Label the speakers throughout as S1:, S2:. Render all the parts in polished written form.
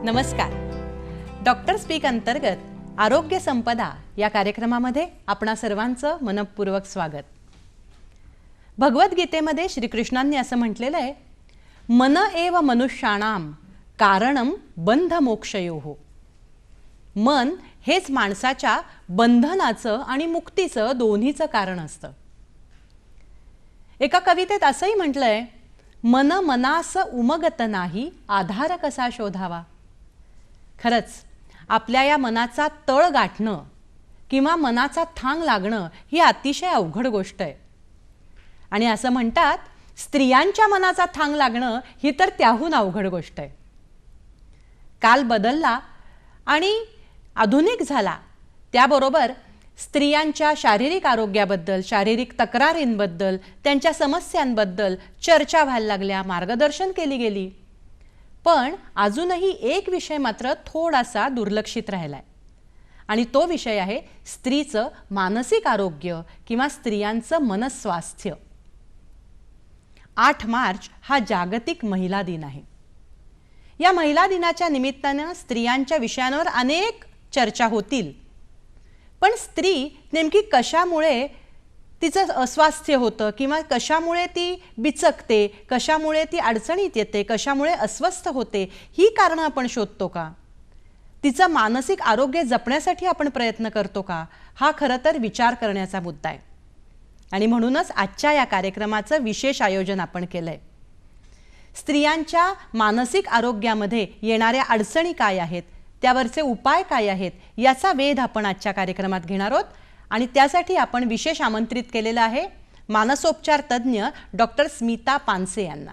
S1: नमस्कार. Doctor speak अंतर्गत आरोग्य संपदा या कार्यक्रमामध्ये आपणा सर्वांचं मनपूर्वक स्वागत. भगवद्गीतेमध्ये श्रीकृष्णांनी असं म्हटलेलं आहे, मन एव मनुष्याणाम कारणम बंध मोक्षयोः. मन हेच माणसाच्या बंधनाचं आणि मुक्तीचं दोन्हीचं कारण असतं. एका कवितेत असंही म्हटलंय, मन मनास उमगत नाही, आधार कसा शोधावा. खरंच आपल्या या मनाचा तळ गाठणं किंवा मनाचा थांग लागणं ही अतिशय अवघड गोष्ट आहे. आणि असं म्हणतात, स्त्रियांच्या मनाचा थांग लागणं ही तर त्याहून अवघड गोष्ट आहे. काल बदलला आणि आधुनिक झाला, त्याबरोबर स्त्रियांच्या शारीरिक आरोग्याबद्दल, शारीरिक तक्रारींबद्दल, त्यांच्या समस्यांबद्दल चर्चा व्हायला लागल्या, मार्गदर्शन केली गेली. पण अजूनही एक विषय मात्र थोडासा दुर्लक्षित राहिलाय, आणि तो विषय आहे स्त्रीचं मानसिक आरोग्य किंवा स्त्रियांचं मनस्वास्थ्य. 8 मार्च हा जागतिक महिला दिन आहे. या महिला दिनाच्या निमित्तानं स्त्रियांच्या विषयांवर अनेक चर्चा होतील. पण स्त्री नेमकी कशामुळे तिचं अस्वास्थ्य होतं किंवा कशामुळे ती बिचकते, कशामुळे ती अडचणीत येते, कशामुळे अस्वस्थ होते, ही कारणं आपण शोधतो का? तिचं मानसिक आरोग्य जपण्यासाठी आपण प्रयत्न करतो का? हा खरं तर विचार करण्याचा मुद्दा आहे. आणि म्हणूनच आजच्या या कार्यक्रमाचं विशेष आयोजन आपण केलंय. स्त्रियांच्या मानसिक आरोग्यामध्ये येणाऱ्या अडचणी काय आहेत, त्यावरचे उपाय काय आहेत, याचा वेध आपण आजच्या कार्यक्रमात घेणार आहोत. आणि त्यासाठी आपण विशेष आमंत्रित केलेलं आहे मानसोपचार तज्ज्ञ डॉक्टर स्मिता पानसे यांना.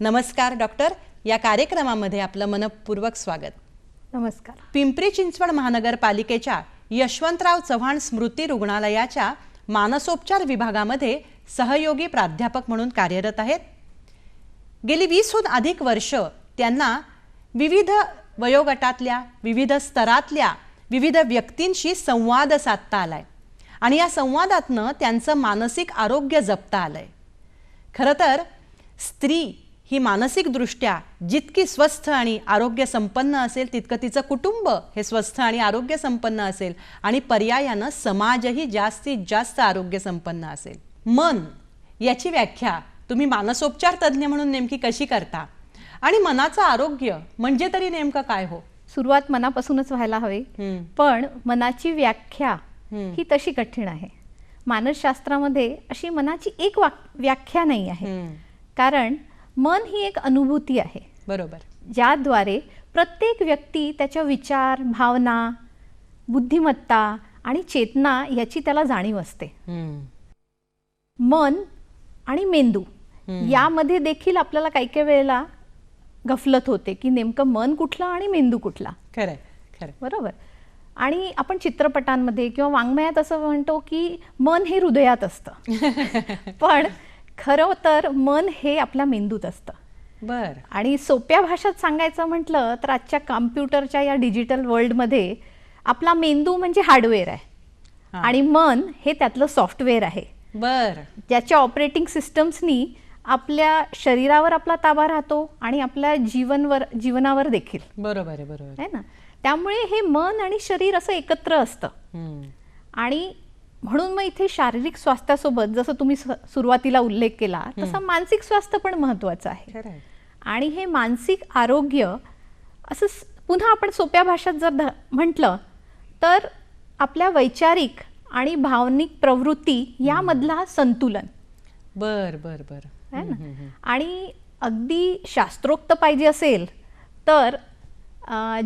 S1: नमस्कार डॉक्टर, या कार्यक्रमामध्ये आपलं मनपूर्वक स्वागत.
S2: नमस्कार.
S1: पिंपरी चिंचवड महानगरपालिकेच्या यशवंतराव चव्हाण स्मृती रुग्णालयाच्या मानसोपचार विभागामध्ये सहयोगी प्राध्यापक म्हणून कार्यरत आहेत. गेली 20हून अधिक वर्ष त्यांना विविध वयोगटातल्या, विविध स्तरातल्या, विविध व्यक्तींशी संवाद साधता आलाय आणि या संवादातनं त्यांचं मानसिक आरोग्य जपता आलंय. खरं तर स्त्री ही मानसिकदृष्ट्या जितकी स्वस्थ आणि आरोग्य संपन्न असेल, तितकं तिचं कुटुंब हे स्वस्थ आणि आरोग्य संपन्न असेल, आणि पर्यायानं समाजही जास्तीत जास्त आरोग्य संपन्न असेल. मन याची व्याख्या तुम्ही मानसोपचार तज्ज्ञ म्हणून नेमकी कशी करता, आणि मनाचं आरोग्य म्हणजे तरी नेमकं काय हो?
S2: सुरुवात मनापासूनच व्हायला हवी. पण मनाची व्याख्या ही तशी कठीण आहे. मानसशास्त्रामध्ये अशी मनाची एक व्याख्या नाही आहे. कारण मन ही एक अनुभूती आहे,
S1: बरोबर,
S2: ज्याद्वारे प्रत्येक व्यक्ती त्याच्या विचार, भावना, बुद्धिमत्ता आणि चेतना याची त्याला जाणीव असते. मन आणि मेंदू यामध्ये देखील आपल्याला काही काही वेळेला गफलत होते की नेमकं मन कुठलं आणि मेंदू कुठला.
S1: खरं खरं,
S2: बरोबर. आणि आपण चित्रपटांमध्ये किंवा वाङ्मयात असं म्हणतो की मन हे हृदयात असतं. पण खरं तर मन हे आपल्या मेंदूत असतं.
S1: बर.
S2: आणि सोप्या भाषेत सांगायचं म्हटलं तर आजच्या कॉम्प्युटरच्या या डिजिटल वर्ल्डमध्ये आपला मेंदू म्हणजे हार्डवेअर आहे आणि मन हे त्यातलं सॉफ्टवेअर आहे.
S1: बर.
S2: ज्याच्या ऑपरेटिंग सिस्टम्सनी आपल्या शरीरावर आपला ताबा राहतो आणि आपल्या जीवनावर देखील.
S1: बरोबर आहे, बरोबर
S2: आहे ना. त्यामुळे हे मन आणि शरीर असं एकत्र असतं. आणि म्हणून मग इथे शारीरिक स्वास्थ्यासोबत जसं तुम्ही सुरुवातीला उल्लेख केला तसा मानसिक स्वास्थ्य पण महत्त्वाचं आहे. आणि हे मानसिक आरोग्य असं पुन्हा आपण सोप्या भाषेत जर म्हटलं तर आपल्या वैचारिक आणि भावनिक प्रवृत्ती यामधला संतुलन
S1: बर बर बर.
S2: है ना. आणि अगदी शास्त्रोक्त पाहिजे असेल तर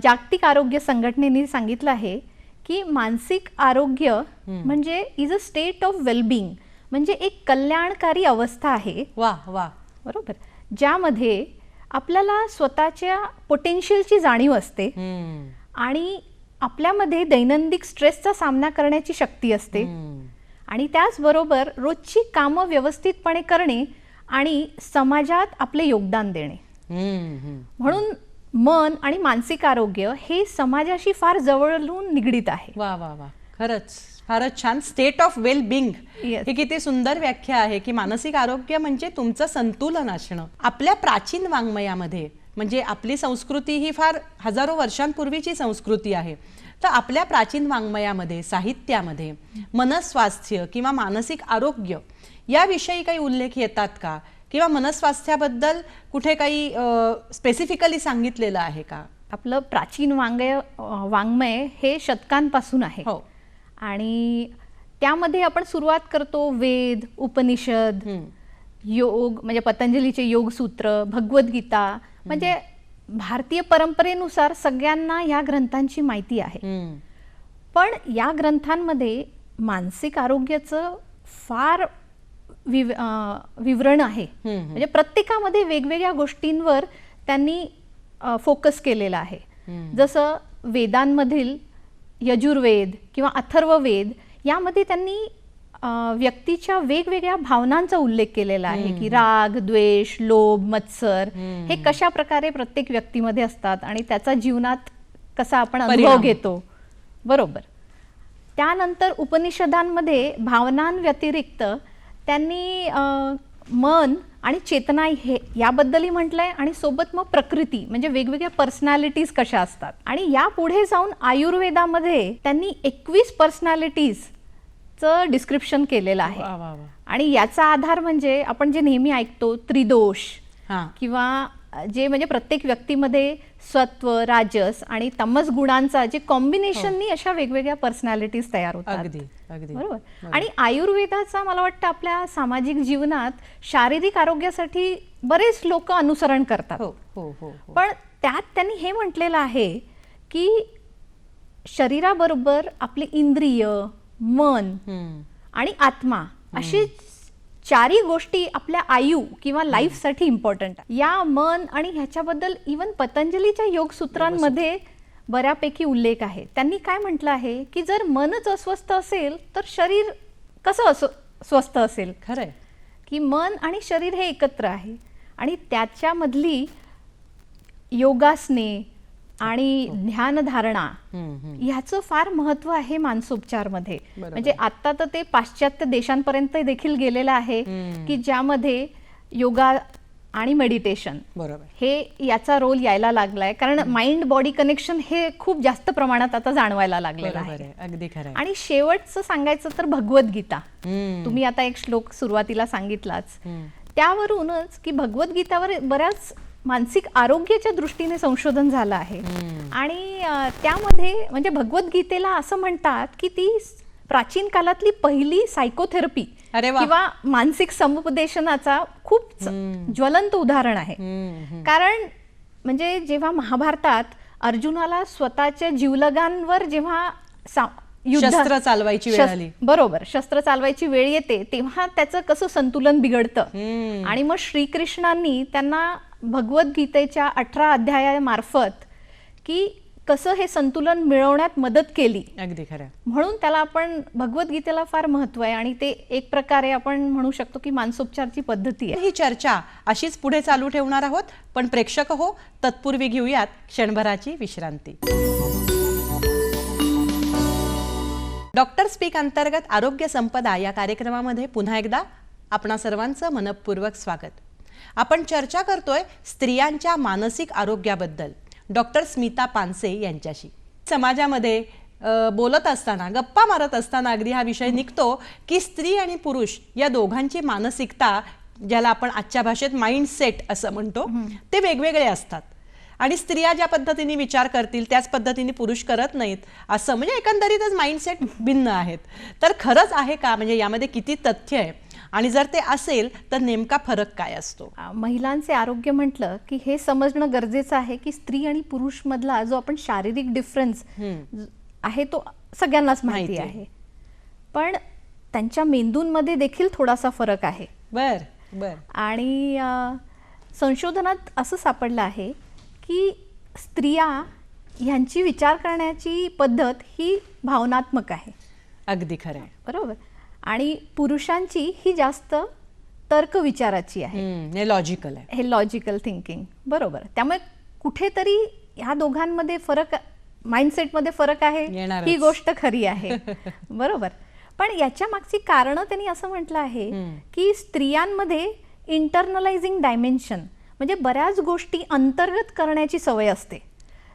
S2: जागतिक आरोग्य संघटनेने सांगितलं आहे की मानसिक आरोग्य म्हणजे is a state of wellbeing, म्हणजे एक कल्याणकारी अवस्था आहे.
S1: वा वा.
S2: बरोबर. ज्यामध्ये आपल्याला स्वतःच्या पोटेन्शियलची जाणीव असते आणि आपल्यामध्ये दैनंदिन स्ट्रेसचा सामना करण्याची शक्ती असते आणि त्याचबरोबर रोजची कामं व्यवस्थितपणे करणे आणि समाजात आपले योगदान देणे. म्हणून मन आणि मानसिक आरोग्य हे समाजाशी फार जवळून निगडीत आहे.
S1: वा वा वा. खरंच फारच छान. State of well being
S2: Yes.
S1: ही किती सुंदर व्याख्या आहे की मानसिक आरोग्य म्हणजे तुमचं संतुलन असणं. आपल्या प्राचीन वाङ्मयामध्ये म्हणजे आपली संस्कृती ही फार हजारो वर्षांपूर्वीची संस्कृती आहे. तर आपल्या प्राचीन वाङ्मयामध्ये साहित्यामध्ये मनस्वास्थ्य किंवा मानसिक आरोग्य याविषयी काही उल्लेख येतात का, किंवा मनस्वास्थ्याबद्दल कुठे काही स्पेसिफिकली सांगितलेलं आहे का?
S2: आपलं प्राचीन वाङ्मय हे शतकांपासून आहे.
S1: हो.
S2: आणि त्यामध्ये आपण सुरुवात करतो वेद, उपनिषद, योग म्हणजे पतंजलीचे योगसूत्र, भगवद्गीता, म्हणजे भारतीय परंपरेनुसार सगळ्यांना या ग्रंथांची माहिती आहे. पण या ग्रंथांमध्ये मानसिक आरोग्याचं फार विवरण आहे. म्हणजे प्रत्येकामध्ये वेगवेगळ्या गोष्टींवर त्यांनी फोकस केलेला आहे. जसं वेदांमधील यजुर्वेद किंवा अथर्ववेद यामध्ये त्यांनी व्यक्तीच्या वेगवेगळ्या भावनांचा उल्लेख केलेला आहे की राग, द्वेष, लोभ, मत्सर हे कशा प्रकारे प्रत्येक व्यक्तीमध्ये असतात आणि त्याचा जीवनात कसा आपण अनुभव घेतो. बरोबर. त्यानंतर उपनिषदांमध्ये भावनांव्यतिरिक्त त्यांनी मन आणि चेतना हे याबद्दलही म्हटलंय आणि सोबत मग प्रकृती म्हणजे वेगवेगळ्या पर्सनॅलिटीज कशा असतात. आणि या पुढे जाऊन आयुर्वेदामध्ये त्यांनी 21 पर्सनॅलिटीजचं डिस्क्रिप्शन केलेलं आहे. आणि याचा आधार म्हणजे आपण जे नेहमी ऐकतो त्रिदोष किंवा जे म्हणजे प्रत्येक व्यक्तीमध्ये सत्व, राजस आणि तमस गुणांचा जे कॉम्बिनेशननी अशा वेगवेगळ्या पर्सनॅलिटीज तयार होतात. बरोबर. आणि आयुर्वेदाचा मला वाटतं आपल्या सामाजिक जीवनात शारीरिक आरोग्यासाठी बरेच लोक अनुसरण करतात. पण त्यात त्यांनी हे म्हटलेलं आहे की शरीराबरोबर आपली इंद्रिय, मन आणि आत्मा अशी चारही गोष्टी आपल्या आयु किंवा लाईफसाठी इम्पॉर्टंट आहे. या मन आणि ह्याच्याबद्दल इवन पतंजलीच्या योगसूत्रांमध्ये बऱ्यापैकी उल्लेख आहे. त्यांनी काय म्हटलं आहे की जर मनच अस्वस्थ असेल तर शरीर कसं स्वस्थ असेल.
S1: खरंय
S2: की मन आणि शरीर हे एकत्र आहे आणि त्याच्यामधली योगासने आणि ध्यानधारणा ह्याचं फार महत्व आहे मानसोपचारमध्ये. म्हणजे आता तर ते पाश्चात्य देशांपर्यंत देखील गेलेलं आहे की ज्यामध्ये योगा आणि मेडिटेशन हे याचा रोल यायला लागलाय. कारण माइंड बॉडी कनेक्शन हे खूप जास्त प्रमाणात आता जाणवायला लागलेलं आहे.
S1: अगदी खरं.
S2: आणि शेवटचं सांगायचं तर भगवद्गीता. तुम्ही आता एक श्लोक सुरुवातीला सांगितलाच, त्यावरूनच की भगवद्गीतावर बऱ्याच मानसिक आरोग्याच्या दृष्टीने संशोधन झालं आहे. आणि त्यामध्ये म्हणजे भगवद्गीतेला असं म्हणतात की ती प्राचीन काळातली पहिली सायकोथेरपी किंवा मानसिक समुपदेशनाचा खूप ज्वलंत उदाहरण आहे. कारण म्हणजे जेव्हा महाभारतात अर्जुनाला स्वतःच्या जीवलगांवर जेव्हा
S1: शस्त्र चालवायची वेळ आली,
S2: बरोबर, शस्त्र चालवायची वेळ येते तेव्हा त्याचं कसं संतुलन बिघडतं. आणि मग श्रीकृष्णांनी त्यांना भगवद्गीतेच्या 18 अध्यायामार्फत की कसं हे संतुलन मिळवण्यात मदत केली.
S1: अगदी खरं.
S2: म्हणून त्याला आपण भगवद्गीतेला फार महत्व आहे आणि ते एक प्रकारे आपण म्हणू शकतो की मानसोपचारची पद्धती आहे.
S1: ही चर्चा अशीच पुढे चालू ठेवणार आहोत, पण प्रेक्षक हो तत्पूर्वी घेऊयात क्षणभराची विश्रांती. डॉक्टर स्पीक अंतर्गत आरोग्य संपदा या कार्यक्रमामध्ये पुन्हा एकदा आपणा सर्वांचं मनपूर्वक स्वागत. आपण चर्चा करतोय स्त्रियांच्या मानसिक आरोग्याबद्दल डॉक्टर स्मिता पानसे यांच्याशी. समाजामध्ये बोलत असताना, गप्पा मारत असताना अगदी हा विषय निघतो की स्त्री आणि पुरुष या दोघांची मानसिकता, ज्याला आपण आजच्या भाषेत माइंडसेट असं म्हणतो, ते वेगवेगळे असतात. आणि स्त्रिया ज्या पद्धतीने विचार करतील त्याच पद्धतीने पुरुष करत नाहीत असं, म्हणजे एकंदरीतच माइंडसेट भिन्न आहेत. तर खरंच आहे का, म्हणजे यामध्ये किती तथ्य आहे आणि जर ते असेल तर नेमका फरक काय असतो?
S2: महिलांचे आरोग्य म्हटलं की हे समजणं गरजेचं आहे की स्त्री आणि पुरुष मधला जो आपण शारीरिक डिफरन्स आहे तो सगळ्यांनाच माहिती आहे, पण त्यांच्या मेंदूंमध्ये देखील थोडासा फरक आहे.
S1: बर बर.
S2: आणि संशोधनात असं सापडलं आहे की स्त्रिया ह्यांची विचार करण्याची पद्धत ही भावनात्मक आहे.
S1: अगदी खरं आहे.
S2: बरोबर. आणि पुरुषांची ही जास्त तर्क विचाराची आहे.
S1: हे लॉजिकल आहे,
S2: हे लॉजिकल थिंकिंग. बरोबर. त्यामुळे कुठेतरी ह्या दोघांमध्ये फरक, माइंडसेटमध्ये फरक आहे, ही गोष्ट खरी आहे. बरोबर. पण याच्या मागची कारणं त्यांनी असं म्हटलं आहे की स्त्रियांमध्ये इंटरनलायझिंग डायमेन्शन म्हणजे बऱ्याच गोष्टी अंतर्गत करण्याची सवय असते.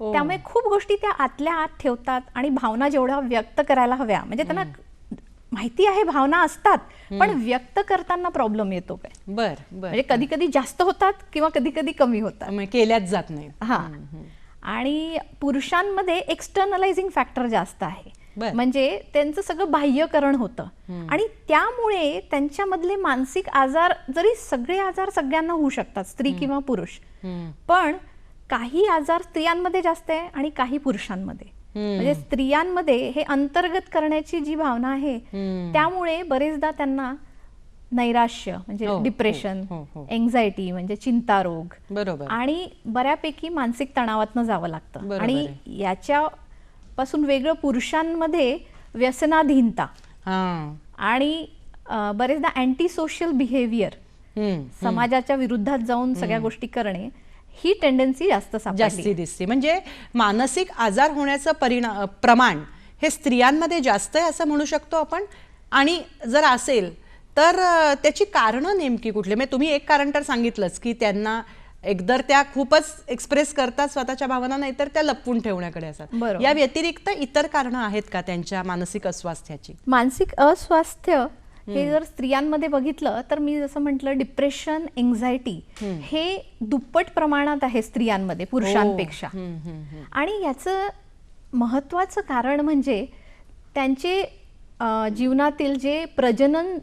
S2: त्यामुळे खूप गोष्टी त्या आतल्या आत ठेवतात आणि भावना जेवढ्या व्यक्त करायला हव्या, म्हणजे त्यांना माहिती आहे भावना असतात पण व्यक्त करताना प्रॉब्लेम येतो काय.
S1: बर बर.
S2: म्हणजे कधी कधी जास्त होतात किंवा कधी कधी कमी होतात,
S1: केल्याच जात नाही.
S2: हा. आणि पुरुषांमध्ये एक्सटर्नलायझिंग फॅक्टर जास्त आहे, म्हणजे त्यांचं सगळं बाह्यकरण होतं आणि त्यामुळे त्यांच्यामधले मानसिक आजार, जरी सगळे आजार सगळ्यांना होऊ शकतात, स्त्री किंवा पुरुष, पण काही आजार स्त्रियांमध्ये जास्त आहे आणि काही पुरुषांमध्ये. म्हणजे स्त्रियांमध्ये हे अंतर्गत करण्याची जी भावना आहे त्यामुळे बरेचदा त्यांना नैराश्य म्हणजे डिप्रेशन, एन्झायटी म्हणजे चिंतारोग,
S1: बरोबर,
S2: आणि बऱ्यापैकी मानसिक तणावातनं जावं लागतं. आणि याच्या पासून वेगळं पुरुषांमध्ये व्यसनाधीनता आणि बरेचदा अँटी सोशल बिहेवियर, समाजाच्या विरुद्धात जाऊन सगळ्या गोष्टी करणे, ही टेंडन्सी जास्ती
S1: दिसते. म्हणजे मानसिक आजार होण्याचं प्रमाण हे स्त्रियांमध्ये जास्त आहे असं म्हणू शकतो आपण. आणि जर असेल तर त्याची कारणं नेमकी कुठली? म्हणजे तुम्ही एक कारण तर सांगितलंच की त्यांना एकतर त्या खूपच एक्सप्रेस करतात स्वतःच्या भावना, नाही तर त्या लपवून ठेवण्याकडे असतात. या व्यतिरिक्त इतर कारणं आहेत का त्यांच्या मानसिक अस्वास्थ्याची?
S2: मानसिक अस्वास्थ्य हे जर स्त्रियांमध्ये बघितलं तर मी जसं म्हटलं, डिप्रेशन, एन्झायटी हे दुप्पट प्रमाणात आहे स्त्रियांमध्ये पुरुषांपेक्षा. आणि याचं महत्वाचं कारण म्हणजे त्यांचे जीवनातील जे प्रजनन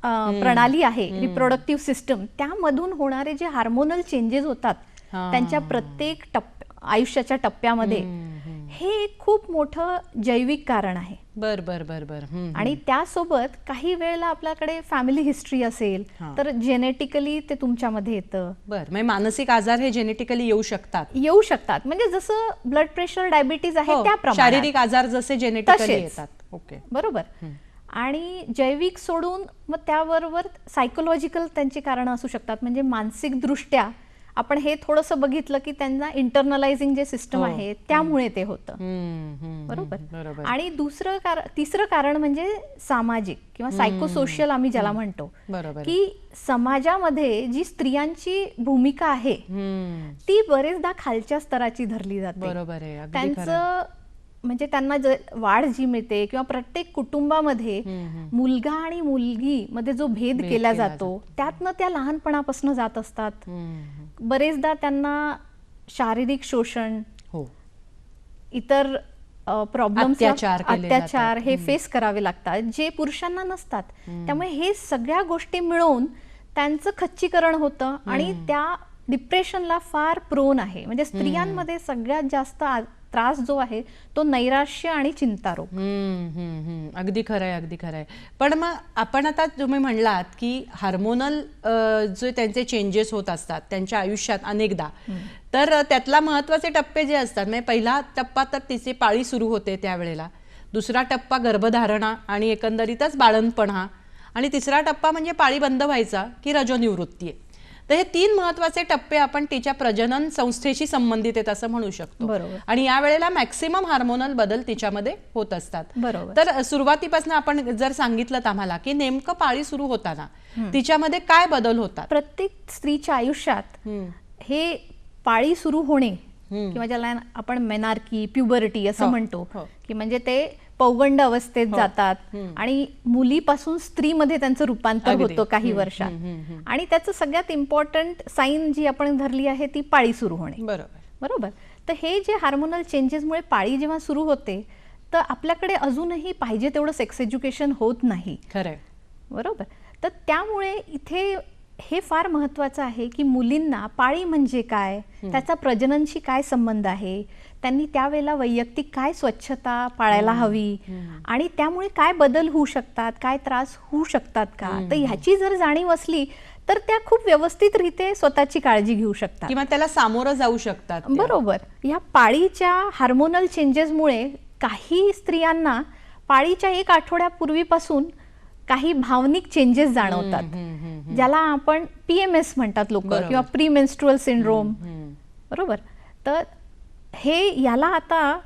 S2: प्रणाली आहे, रिप्रोडक्टिव्ह सिस्टम, त्यामधून होणारे जे हार्मोनल चेंजेस होतात त्यांच्या प्रत्येक आयुष्याच्या टप्प्यामध्ये, हे खूप मोठं जैविक कारण आहे.
S1: बर बर बर बर.
S2: आणि त्यासोबत काही वेळेला आपल्याकडे फॅमिली हिस्ट्री असेल तर जेनेटिकली ते तुमच्यामध्ये येतं.
S1: बर. म्हणजे मानसिक आजार हे जेनेटिकली येऊ शकतात?
S2: येऊ शकतात. म्हणजे जसं ब्लड प्रेशर, डायबिटीज आहे त्याप्रमाणे
S1: शारीरिक आजार जसे जेनेटिकली येतात. ओके,
S2: बरोबर. आणि जैविक सोडून मग त्याबरोबर सायकोलॉजिकल त्यांची कारणं असू शकतात. म्हणजे मानसिक दृष्ट्या आपण हे थोडंसं बघितलं की त्यांना इंटरनलायझिंग जे सिस्टम आहे त्यामुळे ते होतं. बरोबर. आणि तिसरं कारण म्हणजे सामाजिक किंवा सायकोसोशियल आम्ही ज्याला म्हणतो, की समाजामध्ये जी स्त्रियांची भूमिका आहे ती बरेचदा खालच्या स्तराची धरली जाते.
S1: बरोबर आहे.
S2: त्यांचं म्हणजे त्यांना वाढ जी मिळते किंवा प्रत्येक कुटुंबामध्ये मुलगा आणि मुलगी मध्ये जो भेद केला जातो त्यातनं त्या लहानपणापासून जात असतात. बरेचदा त्यांना शारीरिक शोषण, इतर प्रॉब्लेम्स, अत्याचार हे फेस करावे लागतात जे पुरुषांना नसतात. त्यामुळे हे सगळ्या गोष्टी मिळून त्यांचं खच्चीकरण होतं आणि त्या डिप्रेशनला फार प्रोन आहे. म्हणजे स्त्रियांमध्ये सगळ्यात जास्त त्रास जो आहे तो नैराश्य आणि चिंतारोग.
S1: अगदी खरं आहे, अगदी खरं आहे. पण मग आपण आता तुम्ही म्हणलात की हार्मोनल जे त्यांचे चेंजेस होत असतात त्यांच्या आयुष्यात अनेकदा, तर त्यातला महत्वाचे टप्पे जे असतात, म्हणजे पहिला टप्पा तर तिची पाळी सुरू होते त्यावेळेला, दुसरा टप्पा गर्भधारणा आणि एकंदरीतच बाळंतपण हा, आणि तिसरा टप्पा म्हणजे पाळी बंद व्हायचा की रजोनिवृत्ती आहे. तर हे 3 महत्वाचे टप्पे आपण तिच्या प्रजनन संस्थेशी संबंधित आहेत असं म्हणू शकतो. आणि या वेळेला मॅक्सिमम हार्मोनल बदल तिच्यामध्ये होत असतात. तर सुरुवातीपासून आपण जर सांगितलं आम्हाला की नेमकं पाळी सुरू होताना तिच्यामध्ये काय बदल होतात?
S2: प्रत्येक स्त्रीच्या आयुष्यात हे पाळी सुरू होणे किंवा ज्याला आपण मेनार्की, प्युबर्टी असं म्हणतो, की म्हणजे ते पौगंड अवस्थेत जातात आणि मुलीपासून स्त्रीमध्ये त्यांचं रूपांतर होतं काही वर्षात. आणि त्याचं सगळ्यात इम्पॉर्टंट साईन जी आपण धरली आहे ती पाळी सुरू होणे. बरोबर. तर हे जे हार्मोनल चेंजेसमुळे पाळी जेव्हा सुरू होते तर आपल्याकडे अजूनही पाहिजे तेवढं सेक्स एज्युकेशन होत नाही.
S1: खरंय.
S2: बरोबर. तर त्यामुळे इथे हे फार महत्त्वाचं आहे की मुलींना पाळी म्हणजे काय, त्याचा प्रजननशी काय संबंध आहे, त्यांनी त्यावेळेला वैयक्तिक काय स्वच्छता पाळायला हवी आणि त्यामुळे काय बदल होऊ शकतात, काय त्रास होऊ शकतात का, तर ह्याची जर जाणीव असली तर त्या खूप व्यवस्थितरित्या स्वतःची काळजी घेऊ शकतात
S1: किंवा त्याला सामोरं जाऊ शकतात त्या.
S2: बरोबर. या पाळीच्या हार्मोनल चेंजेसमुळे काही स्त्रियांना पाळीच्या 1 आठवड्यापूर्वीपासून काही भावनिक चेंजेस जाणवतात, ज्याला आपण PMS म्हणतात लोक, किंवा प्री मेन्स्ट्रुअल सिंड्रोम. बरोबर. तर हे याला आता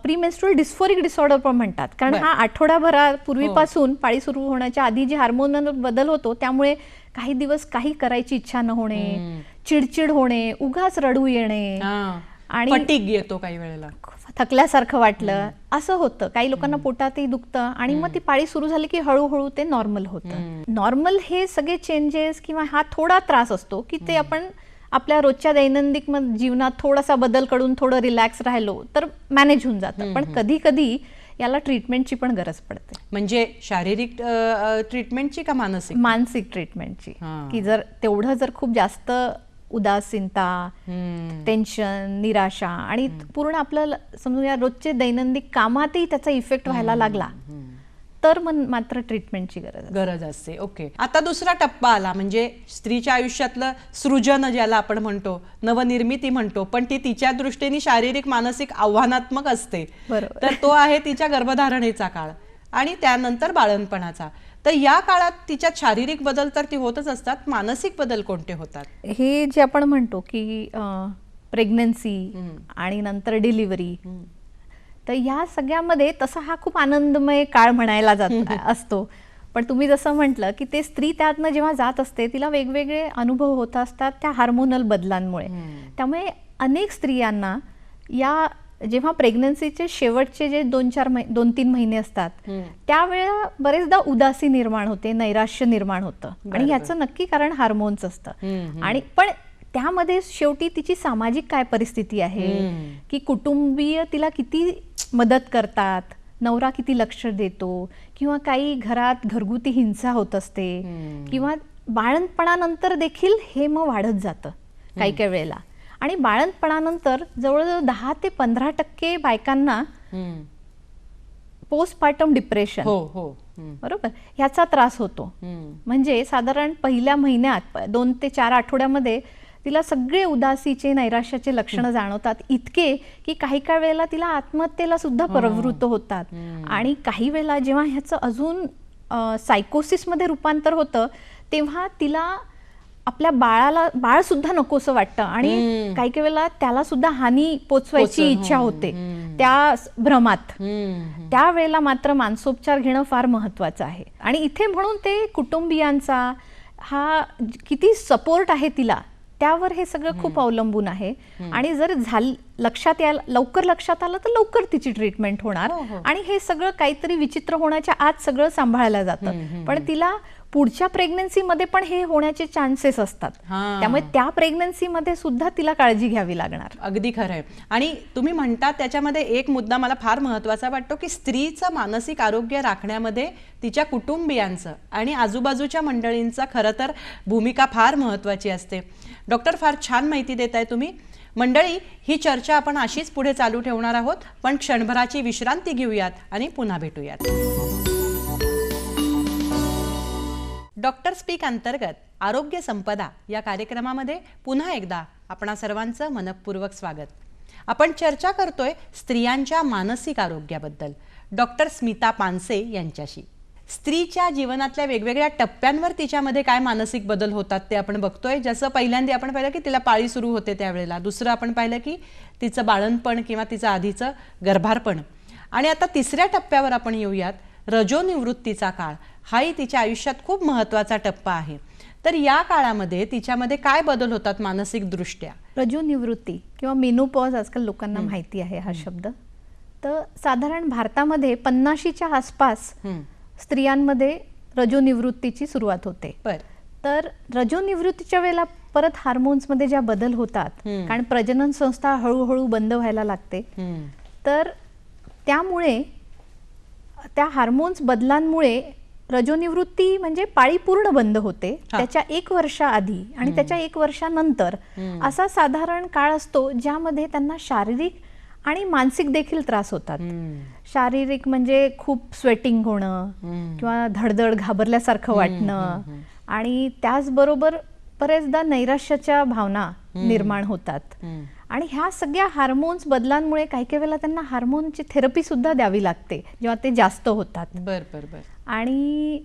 S2: प्री मेन्स्ट्रुअल डिस्फोरिक डिसऑर्डर पण म्हणतात, कारण हा आठवडाभरापूर्वीपासून पाळी सुरू होण्याच्या आधी जे हार्मोनल बदल होतो त्यामुळे काही दिवस काही करायची इच्छा न होणे, चिडचिड होणे, उगाच रडू येणे आणि
S1: फटीग येतो काही वेळेला,
S2: थकल्यासारखं वाटलं असं होतं. काही लोकांना पोटातही दुखतं आणि मग ती पाळी सुरू झाली की हळूहळू ते नॉर्मल होतं. नॉर्मल हे सगळे चेंजेस किंवा हा थोडा त्रास असतो की ते आपण आपल्या रोजच्या दैनंदिन जीवनात थोडासा बदल करून थोडं रिलॅक्स राहिलो तर मॅनेज होऊन जातं. पण कधी कधी याला ट्रीटमेंटची पण गरज पडते.
S1: म्हणजे शारीरिक ट्रीटमेंटची का मानसिक?
S2: मानसिक ट्रीटमेंटची. की जर तेवढं जर खूप जास्त उदासीनता, टेन्शन, निराशा आणि पूर्ण आपलं समजूया रोजचे दैनंदिन कामातही त्याचा इफेक्ट व्हायला लागला तर मात्र ट्रीटमेंटची गरज
S1: असते. ओके. आता दुसरा टप्पा आला, म्हणजे स्त्रीच्या आयुष्यातलं सृजन ज्याला आपण म्हणतो, नवनिर्मिती म्हणतो, पण ती तिच्या दृष्टीने शारीरिक मानसिक आव्हानात्मक असते.
S2: बरोबर.
S1: तर तो आहे तिच्या गर्भधारणेचा काळ आणि त्यानंतर बाळंतपणाचा. तर या काळात तिच्यात शारीरिक बदल तर ती होतच असतात, मानसिक बदल कोणते होतात?
S2: हे जे आपण म्हणतो की प्रेग्नन्सी आणि नंतर डिलिव्हरी, तर या सगळ्यामध्ये तसा हा खूप आनंदमय काळ म्हणायला असतो. पण तुम्ही जसं म्हटलं की ते स्त्री त्यातनं जेव्हा जात असते तिला वेगवेगळे अनुभव होत असतात त्या हार्मोनल बदलांमुळे. त्यामुळे अनेक स्त्रियांना या जेव्हा प्रेग्नन्सीचे शेवटचे जे 2-3 महिने असतात त्यावेळेला बरेचदा उदासी निर्माण होते, नैराश्य निर्माण होतं आणि याचं नक्की कारण हार्मोन्स असतं. आणि पण त्यामध्ये शेवटी तिची सामाजिक काय परिस्थिती आहे, की कुटुंबीय तिला किती मदत करतात, नवरा किती लक्ष देतो, किंवा काही घरात घरगुती हिंसा होत असते, किंवा बाळंतपणानंतर देखील हे मग वाढत जातं काही काही वेळेला. आणि बाळंतपणानंतर जवळजवळ 10 ते 15% बायकांना पोस्टपार्टम डिप्रेशन, बरोबर, ह्याचा त्रास होतो. म्हणजे साधारण पहिल्या महिन्यात 2 ते 4 आठवड्यामध्ये तिला सगळे उदासीचे, नैराश्याचे लक्षणं जाणवतात, इतके की काही काही वेळेला तिला आत्महत्येला सुद्धा प्रवृत्त होतात. आणि काही वेळेला जेव्हा ह्याचं अजून सायकोसिसमध्ये रूपांतर होतं तेव्हा तिला आपल्या बाळ सुद्धा नकोसं वाटतं आणि काही काही वेळेला त्याला सुद्धा हानी पोचवायची इच्छा होते त्या भ्रमात. त्यावेळेला मात्र मानसोपचार घेणं फार महत्वाचं आहे. आणि इथे म्हणून ते कुटुंबियांचा हा किती सपोर्ट आहे तिला त्यावर हे सगळं खूप अवलंबून आहे. आणि जर लवकर लक्षात आलं तर लवकर तिची ट्रीटमेंट होणार आणि हे सगळं काहीतरी विचित्र होण्याच्या आत सगळं सांभाळलं जातं. पण तिला पुढच्या प्रेग्नन्सीमध्ये पण हे होण्याचे चान्सेस असतात, त्यामुळे त्या प्रेग्नन्सीमध्ये सुद्धा तिला काळजी घ्यावी लागणार.
S1: अगदी खरं आहे. आणि तुम्ही म्हणता त्याच्यामध्ये एक मुद्दा मला फार महत्त्वाचा वाटतो की स्त्रीचं मानसिक आरोग्य राखण्यामध्ये तिच्या कुटुंबियांचं आणि आजूबाजूच्या मंडळींचा खरं तर भूमिका फार महत्त्वाची असते. डॉक्टर, फार छान माहिती देताय तुम्ही. मंडळी, ही चर्चा आपण अशीच पुढे चालू ठेवणार आहोत, पण क्षणभराची विश्रांती घेऊयात आणि पुन्हा भेटूयात. डॉक्टर स्पीक अंतर्गत आरोग्य संपदा या कार्यक्रमामध्ये पुन्हा एकदा आपणा सर्वांचं मनपूर्वक स्वागत. आपण चर्चा करतोय स्त्रियांच्या मानसिक आरोग्याबद्दल डॉक्टर स्मिता पानसे यांच्याशी. स्त्रीच्या जीवनातल्या वेगवेगळ्या टप्प्यांवर तिच्यामध्ये काय मानसिक बदल होतात ते आपण बघतोय. जसं पहिल्यांदा आपण पाहिलं की तिला पाळी सुरू होते त्यावेळेला, दुसरं आपण पाहिलं की तिचं बाळंतपण किंवा तिचं आधीचं गर्भारपण, आणि आता तिसऱ्या टप्प्यावर आपण येऊयात, रजोनिवृत्तीचा काळ. हाही तिच्या आयुष्यात खूप महत्त्वाचा टप्पा आहे. तर या काळामध्ये तिच्यामध्ये काय बदल होतात मानसिक दृष्ट्या?
S2: रजोनिवृत्ती किंवा मेनोपॉज आजकाल लोकांना माहिती आहे हा शब्द. तर साधारण भारतामध्ये 50च्या आसपास स्त्रियांमध्ये रजोनिवृत्तीची सुरुवात होते. तर रजोनिवृत्तीच्या वेळेला परत हार्मोन्समध्ये ज्या बदल होतात, कारण प्रजनन संस्था हळूहळू बंद व्हायला लागते, तर त्यामुळे त्या हार्मोन्स बदलांमुळे रजोनिवृत्ती म्हणजे पाळी पूर्ण बंद होते त्याच्या 1 वर्षाआधी आणि त्याच्या 1 वर्षानंतर असा साधारण काळ असतो ज्यामध्ये त्यांना शारीरिक आणि मानसिक देखील त्रास होतात. शारीरिक म्हणजे खूप स्वेटिंग होणं किंवा धडधड घाबरल्यासारखं वाटणं आणि त्याचबरोबर बरेचदा नैराश्याच्या भावना निर्माण होतात. आणि ह्या सगळ्या हार्मोन्स बदलांमुळे काही काही वेळेला त्यांना हार्मोनची थेरपी सुद्धा द्यावी लागते जेव्हा ते जास्त होतात. आणि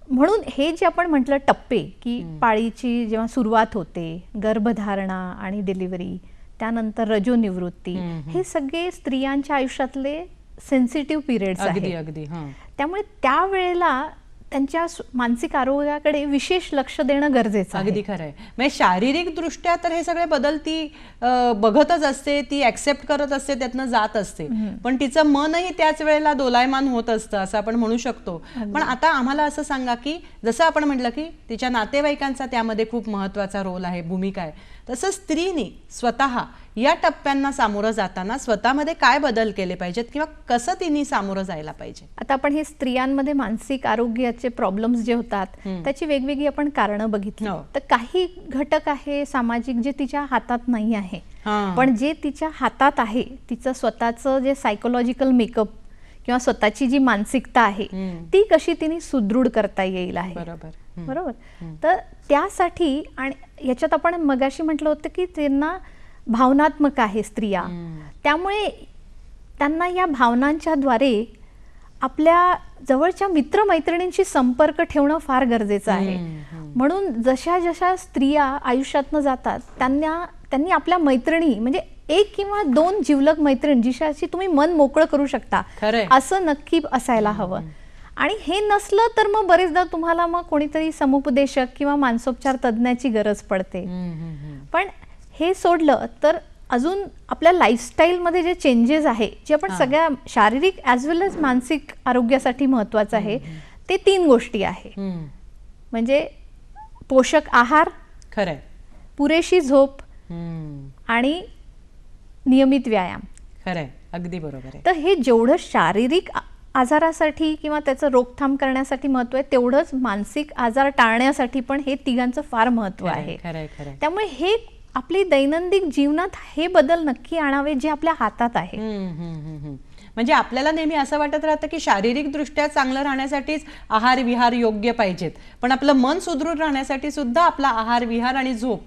S2: म्हणून हे जे आपण म्हटलं टप्पे की पाळीची जेव्हा सुरुवात होते, गर्भधारणा आणि डिलिव्हरी, त्यानंतर रजोनिवृत्ती, हे सगळे स्त्रियांच्या आयुष्यातले सेन्सिटिव्ह पिरियड्स आहेत. त्यामुळे त्यावेळेला त्यांच्या मानसिक आरोग्याकडे विशेष लक्ष देणं गरजेचं आहे.
S1: अगदी खरं आहे. म्हणजे शारीरिक दृष्ट्या तर हे सगळे बदल ती बघतच असते, ती ऍक्सेप्ट करत असते, त्यातनं जात असते, पण तिचं मनही त्याच वेळेला दोलायमान होत असतं असं आपण म्हणू शकतो. पण आता आम्हाला असं सांगा की जसं आपण म्हटलं की तिच्या नातेवाईकांचा त्यामध्ये खूप महत्वाचा रोल आहे, भूमिका आहे, तसं स्त्रीनी स्वतः या टप्प्यांना सामोरं जाताना स्वतःमध्ये काय बदल केले पाहिजेत किंवा कसं तिने सामोरं जायला पाहिजे?
S2: आता आपण हे स्त्रियांमध्ये मानसिक आरोग्याचे प्रॉब्लेम्स जे होतात त्याची वेगवेगळी आपण कारणं बघितली. तर काही घटक आहे सामाजिक जे तिच्या हातात नाही आहे, पण जे तिच्या हातात आहे, तिचं स्वतःचं जे सायकोलॉजिकल मेकअप किंवा स्वतःची जी मानसिकता आहे ती कशी तिने सुदृढ करता येईल आहे. बरोबर. तर त्यासाठी, आणि याच्यात आपण मगाशी म्हटलं होतं की त्यांना भावनात्मक आहे स्त्रिया, त्यामुळे त्यांना या भावनांच्या द्वारे आपल्या जवळच्या मित्रमैत्रिणींशी संपर्क ठेवणं फार गरजेचं आहे. म्हणून जशा जशा स्त्रिया आयुष्यातनं जातात त्यांनी आपल्या मैत्रिणी, म्हणजे 1 किंवा 2 जिवलग मैत्रीण जिच्याशी तुम्ही मन मोकळं करू शकता असं नक्की असायला हवं. आणि हे नसलं तर मग बरेचदा तुम्हाला मग कोणीतरी समुपदेशक किंवा मानसोपचार तज्ज्ञाची गरज पडते. पण हे सोडलं तर अजून आपल्या लाईफस्टाईलमध्ये जे चेंजेस आहे, जे आपण सगळ्या शारीरिक ॲज वेल एज मानसिक आरोग्यासाठी महत्त्वाचं आहे, ते 3 गोष्टी आहे. म्हणजे पोषक आहार,
S1: खरंय,
S2: पुरेशी झोप आणि नियमित व्यायाम.
S1: खरंय, अगदी बरोबर आहे.
S2: तर हे जेवढं शारीरिक आजारासाठी किंवा त्याचं रोकथाम करण्यासाठी महत्व आहे, तेवढंच मानसिक आजार टाळण्यासाठी पण हे तिघांचं फार महत्व आहे. त्यामुळे हे आपली दैनंदिन जीवनात हे बदल नक्की आणावे जे आपल्या हातात आहे.
S1: म्हणजे आपल्याला नेहमी असं वाटत राहतं की शारीरिक दृष्ट्या चांगलं राहण्यासाठीच आहार विहार योग्य पाहिजेत, पण आपलं मन सुदृढ राहण्यासाठी सुद्धा आपला आहार विहार आणि झोप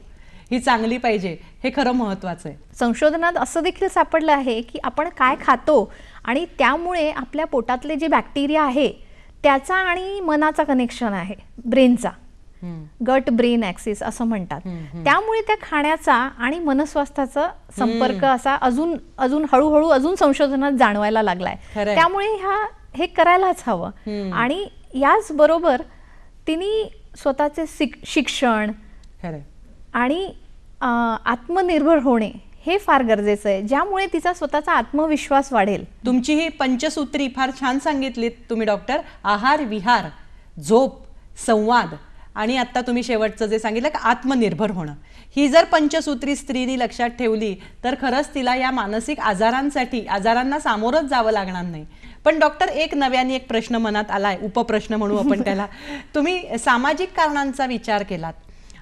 S1: ही चांगली पाहिजे, हे खरं महत्वाचं आहे.
S2: संशोधनात असं देखील सापडलं आहे की आपण काय खातो आणि त्यामुळे आपल्या पोटातले जे बॅक्टेरिया आहे त्याचा आणि मनाचा कनेक्शन आहे, ब्रेनचा, गट ब्रेन ॲक्सिस असं म्हणतात. त्यामुळे त्या खाण्याचा आणि मनस्वास्थ्याचा संपर्क असा अजून हळूहळू अजून संशोधनात जाणवायला लागलाय. त्यामुळे हे करायलाच हवं. आणि याच बरोबर तिने स्वतःचे शिक्षण आणि आत्मनिर्भर होणे हे फार गरजेचं आहे, ज्यामुळे तिचा स्वतःचा आत्मविश्वास वाढेल.
S1: तुमची ही पंचसूत्री फार छान सांगितलीत तुम्ही डॉक्टर. आहार विहार, झोप, संवाद आणि आता तुम्ही शेवटचं जे सांगितलं की आत्मनिर्भर होणं, ही जर पंचसूत्री स्त्रीनी लक्षात ठेवली तर खरंच तिला या मानसिक आजारांना सामोरच जावं लागणार नाही. पण डॉक्टर, एक नव्याने एक प्रश्न मनात आलाय, उपप्रश्न म्हणू आपण त्याला. तुम्ही सामाजिक कारणांचा विचार केलात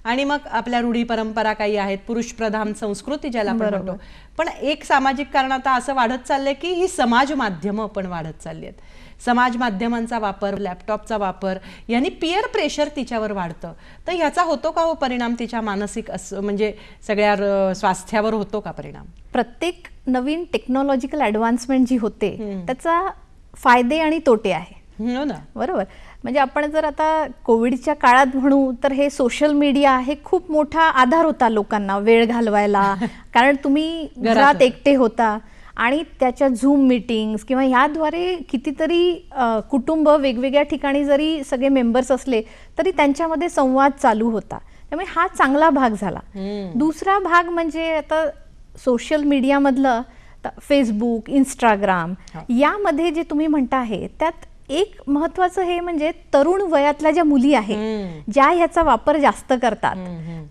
S1: आणि मग आपल्या रूढी परंपरा काही आहेत, पुरुष प्रधान संस्कृती ज्याला आपण म्हणतो, पण एक सामाजिक कारण आता असं वाढत चाललंय की ही समाज माध्यमं पण वाढत चालली आहेत. समाज माध्यमांचा वापर, लॅपटॉपचा वापर यांनी पीअर प्रेशर तिच्यावर वाढतं. तर ह्याचा होतो का हो परिणाम तिच्या मानसिक म्हणजे सगळ्या स्वास्थ्यावर होतो का परिणाम?
S2: प्रत्येक नवीन टेक्नॉलॉजिकल ॲडव्हान्समेंट जी होते त्याचा फायदे आणि तोटे आहे.
S1: हो ना,
S2: बरोबर. म्हणजे आपण जर आता कोविडच्या काळात म्हणू तर हे सोशल मीडिया हे खूप मोठा आधार होता लोकांना वेळ घालवायला, कारण तुम्ही घरात एकटे होता आणि त्याच्या झूम मीटिंग्स किंवा ह्याद्वारे कितीतरी कुटुंब वेगवेगळ्या ठिकाणी जरी सगळे मेंबर्स असले तरी त्यांच्यामध्ये संवाद चालू होता. त्यामुळे हा चांगला भाग झाला. दुसरा भाग म्हणजे आता सोशल मीडियामधलं फेसबुक, इंस्टाग्राम यामध्ये जे तुम्ही म्हणता आहे त्यात एक महत्वाचं हे म्हणजे तरुण वयातल्या ज्या मुली आहेत ज्या ह्याचा वापर जास्त करतात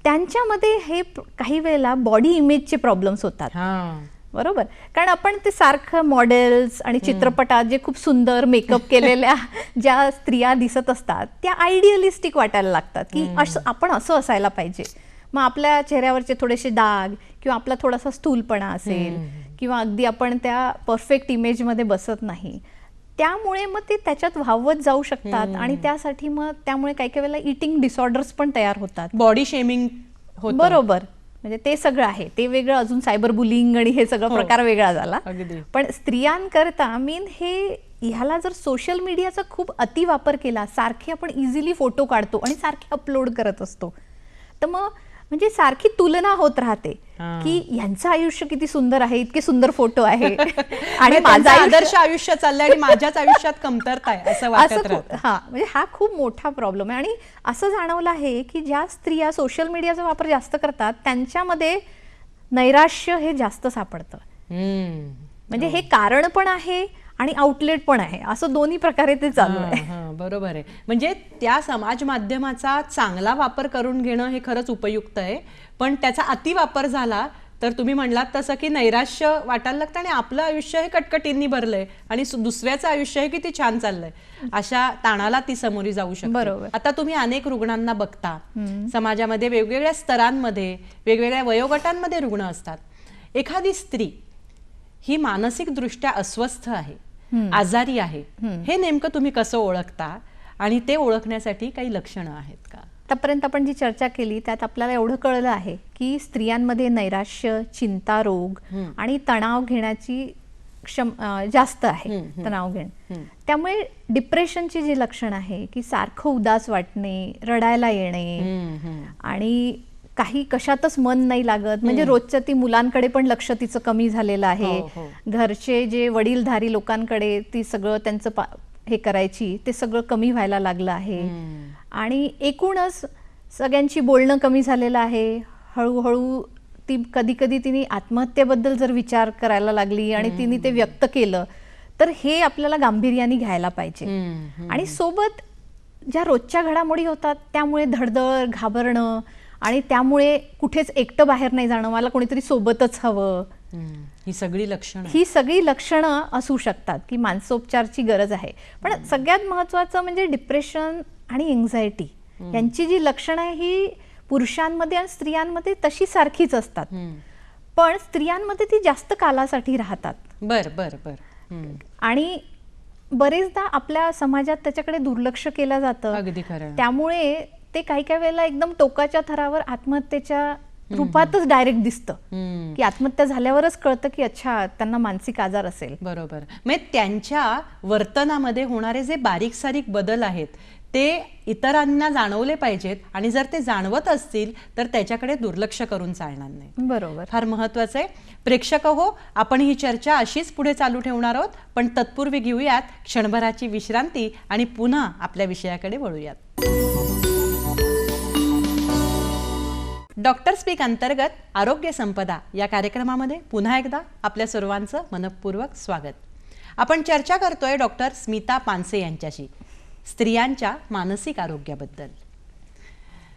S2: त्यांच्यामध्ये हे काही वेळेला बॉडी इमेजचे प्रॉब्लेम्स होतात. बरोबर, कारण आपण ते सारखं मॉडेल्स आणि चित्रपटात जे खूप सुंदर मेकअप केलेल्या ज्या स्त्रिया दिसत असतात त्या आयडियलिस्टिक वाटायला लागतात की आपण असं असायला पाहिजे. मग आपल्या चेहऱ्यावरचे थोडेसे डाग किंवा आपला थोडासा स्थूलपणा असेल किंवा अगदी आपण त्या परफेक्ट इमेजमध्ये बसत नाही, त्यामुळे मग ते त्याच्यात वाहवत जाऊ शकतात आणि त्यासाठी मग त्यामुळे काही काही वेळेला इटिंग डिसऑर्डर्स पण तयार होतात.
S1: बॉडी शेमिंग
S2: बरोबर, म्हणजे ते सगळं आहे, ते वेगळं. अजून सायबर बुलिंग आणि हे सगळं प्रकार वेगळा झाला. पण स्त्रियांकरता हे ह्याला जर सोशल मीडियाचा खूप अतिवापर केला, सारखे आपण इझिली फोटो काढतो आणि सारखे अपलोड करत असतो, तर मग म्हणजे सारखी तुलना होत राहते की यांचं आयुष्य किती सुंदर आहे, इतके सुंदर फोटो आहे आणि माझं
S1: आदर्श आयुष्य चाललंय आणि माझ्याच आयुष्यात कमतरता आहे असं वाटत राहतं.
S2: म्हणजे हा खूप मोठा प्रॉब्लेम आहे. आणि असं जाणवलं आहे की ज्या स्त्रिया सोशल मीडियाचा वापर जास्त करतात त्यांच्यामध्ये नैराश्य हे जास्त सापडतं. म्हणजे हे कारण पण आहे आणि आउटलेट पण आहे, असं दोन्ही प्रकारे ते चालू आहे.
S1: बरोबर आहे. म्हणजे त्या समाज माध्यमाचा चांगला वापर करून घेणं हे खरंच उपयुक्त आहे, पण त्याचा अतिवापर झाला तर तुम्ही म्हणलात तसं की नैराश्य वाटायला लागतं आणि आपलं आयुष्य हे कटकटींनी भरलंय आणि दुसऱ्याचं आयुष्य हे किती छान चाललंय, अशा ताणाला ती समोरी जाऊ शकते.
S2: बरोबर.
S1: आता तुम्ही अनेक रुग्णांना बघता, समाजामध्ये वेगवेगळ्या स्तरांमध्ये वेगवेगळ्या वयोगटांमध्ये रुग्ण असतात. एखादी स्त्री ही मानसिक दृष्ट्या अस्वस्थ आहे, आजारी आहे, हे नेमकं तुम्ही कसं ओळखता आणि ते ओळखण्यासाठी काही लक्षणं आहेत का?
S2: आतापर्यंत आपण जी चर्चा केली त्यात आपल्याला एवढं कळलं आहे की स्त्रियांमध्ये नैराश्य, चिंता रोग आणि तणाव घेण्याची जास्त आहे, तणाव घेणं. त्यामुळे डिप्रेशनची जी लक्षण आहे की सारखं उदास वाटणे, रडायला येणे आणि काही कशातच मन नाही लागत, म्हणजे रोजच्या ती मुलांकडे पण लक्ष तिचं कमी झालेलं आहे. घरचे जे वडीलधारी लोकांकडे ती सगळं त्यांचं हे करायची ते सगळं कमी व्हायला लागलं आहे. आणि एकूणच सगळ्यांची बोलणं कमी झालेलं आहे. हळूहळू ती कधी कधी तिने आत्महत्येबद्दल जर विचार करायला लागली आणि तिने ते व्यक्त केलं तर हे आपल्याला गांभीर्याने घ्यायला पाहिजे. आणि सोबत ज्या रोजच्या घडामोडी होतात त्यामुळे धडधड, घाबरणं आणि त्यामुळे कुठेच एकटं बाहेर नाही जाणं, मला कोणीतरी सोबतच हवं,
S1: ही सगळी
S2: लक्षणं असू शकतात की मानसोपचारची गरज आहे. पण सगळ्यात महत्वाचं म्हणजे डिप्रेशन आणि एन्झायटी यांची जी लक्षणं आहे ही पुरुषांमध्ये आणि स्त्रियांमध्ये तशी सारखीच असतात, पण स्त्रियांमध्ये ती जास्त कालासाठी राहतात.
S1: बर.
S2: आणि बरेचदा आपल्या समाजात त्याच्याकडे दुर्लक्ष केलं जातं.
S1: अगदी खरं.
S2: त्यामुळे ते काही काही वेळेला एकदम टोकाच्या थरावर आत्महत्येच्या रूपातच डायरेक्ट दिसतं की आत्महत्या झाल्यावरच कळतं की अच्छा त्यांना मानसिक आजार असेल.
S1: बरोबर. म्हणजे त्यांच्या वर्तनामध्ये होणारे जे बारीक सारीक बदल आहेत ते इतरांना जाणवले पाहिजेत आणि जर ते जाणवत असतील तर त्याच्याकडे दुर्लक्ष करून चालणार नाही.
S2: बरोबर,
S1: फार महत्वाचं आहे. प्रेक्षक हो, आपण ही चर्चा अशीच पुढे चालू ठेवणार आहोत, पण तत्पूर्वी घेऊयात क्षणभराची विश्रांती आणि पुन्हा आपल्या विषयाकडे वळूयात. डॉक्टर स्पीक अंतर्गत आरोग्य संपदा या कार्यक्रमामध्ये पुन्हा एकदा आपल्या सर्वांचं मनपूर्वक स्वागत. आपण चर्चा करतोय डॉक्टर स्मिता पानसे यांच्याशी स्त्रियांच्या मानसिक आरोग्याबद्दल.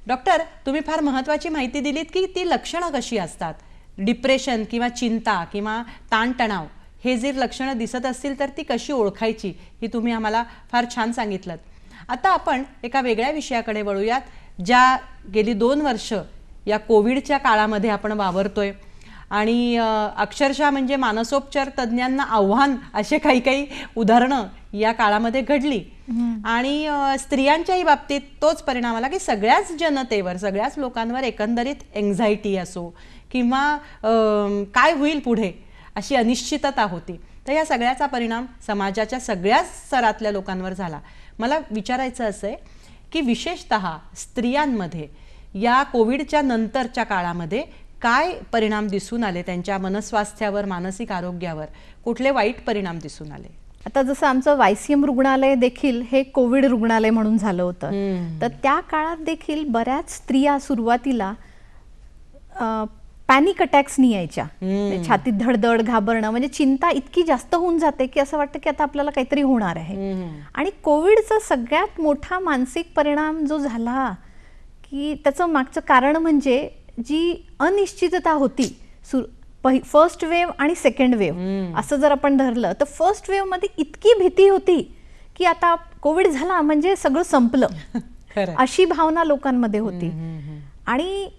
S1: डॉक्टर, तुम्ही फार महत्त्वाची माहिती दिलीत की ती लक्षणं कशी असतात. डिप्रेशन किंवा चिंता किंवा ताणतणाव हे जे लक्षणं दिसत असतील तर ती कशी ओळखायची ही तुम्ही आम्हाला फार छान सांगितलं. आता आपण एका वेगळ्या विषयाकडे वळूयात, ज्या गेली 2 वर्ष या कोविडच्या काळामध्ये आपण वावरतोय आणि अक्षरशः म्हणजे मानसोपचार तज्ज्ञांना आव्हान असे काही काही उदाहरणं या काळामध्ये घडली आणि स्त्रियांच्याही बाबतीत तोच परिणाम आला की सगळ्याच जनतेवर, सगळ्याच लोकांवर एकंदरीत एन्झायटी असो किंवा काय होईल पुढे अशी अनिश्चितता होती. तर या सगळ्याचा परिणाम समाजाच्या सगळ्याच स्तरातल्या लोकांवर झाला. मला विचारायचं असं आहे की विशेषतः स्त्रियांमध्ये या कोविडच्या नंतरच्या काळामध्ये काय परिणाम दिसून आले, त्यांच्या मनस्वास्थ्यावर, मानसिक आरोग्यावर कुठले वाईट परिणाम दिसून आले?
S2: आता जसं आमचं YCM रुग्णालय देखील हे कोविड रुग्णालय म्हणून झालं होतं, तर त्या काळात देखील बऱ्याच स्त्रिया सुरुवातीला पॅनिक अटॅक्सनी यायच्या, म्हणजे छातीत धडधड, घाबरणं, म्हणजे चिंता इतकी जास्त होऊन जाते की असं वाटतं की आता आपल्याला काहीतरी होणार आहे. आणि कोविडचा सगळ्यात मोठा मानसिक परिणाम जो झाला की त्याचं मागचं कारण म्हणजे जी अनिश्चितता होती, फर्स्ट वेव्ह आणि सेकंड वेव्ह असं जर आपण धरलं तर फर्स्ट वेव्ह मध्ये इतकी भीती होती की आता कोविड झाला म्हणजे सगळं संपलं अशी भावना लोकांमध्ये होती. आणि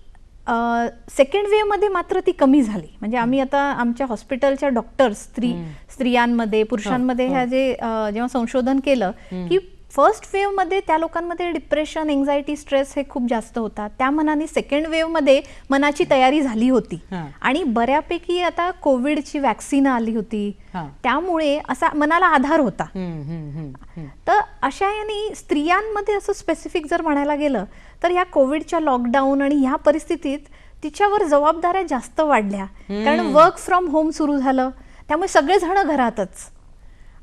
S2: सेकंड वेव्ह मध्ये मात्र ती कमी झाली. म्हणजे आम्ही आता आमच्या हॉस्पिटलच्या डॉक्टर्स स्त्रियांमध्ये पुरुषांमध्ये ह्या जेव्हा संशोधन केलं की फर्स्ट वेव्ह मध्ये त्या लोकांमध्ये डिप्रेशन, एन्झायटी, स्ट्रेस हे खूप जास्त होता. त्या मनाने सेकंड वेव्ह मध्ये मनाची तयारी झाली होती आणि बऱ्यापैकी आता कोविडची वॅक्सिन आली होती, त्यामुळे असा मनाला आधार होता. तर अशा याने स्त्रियांमध्ये असं स्पेसिफिक जर म्हणायला गेलं तर ह्या कोविडच्या लॉकडाऊन आणि ह्या परिस्थितीत तिच्यावर जबाबदाऱ्या जास्त वाढल्या, कारण वर्क फ्रॉम होम सुरू झालं, त्यामुळे सगळेजण घरातच.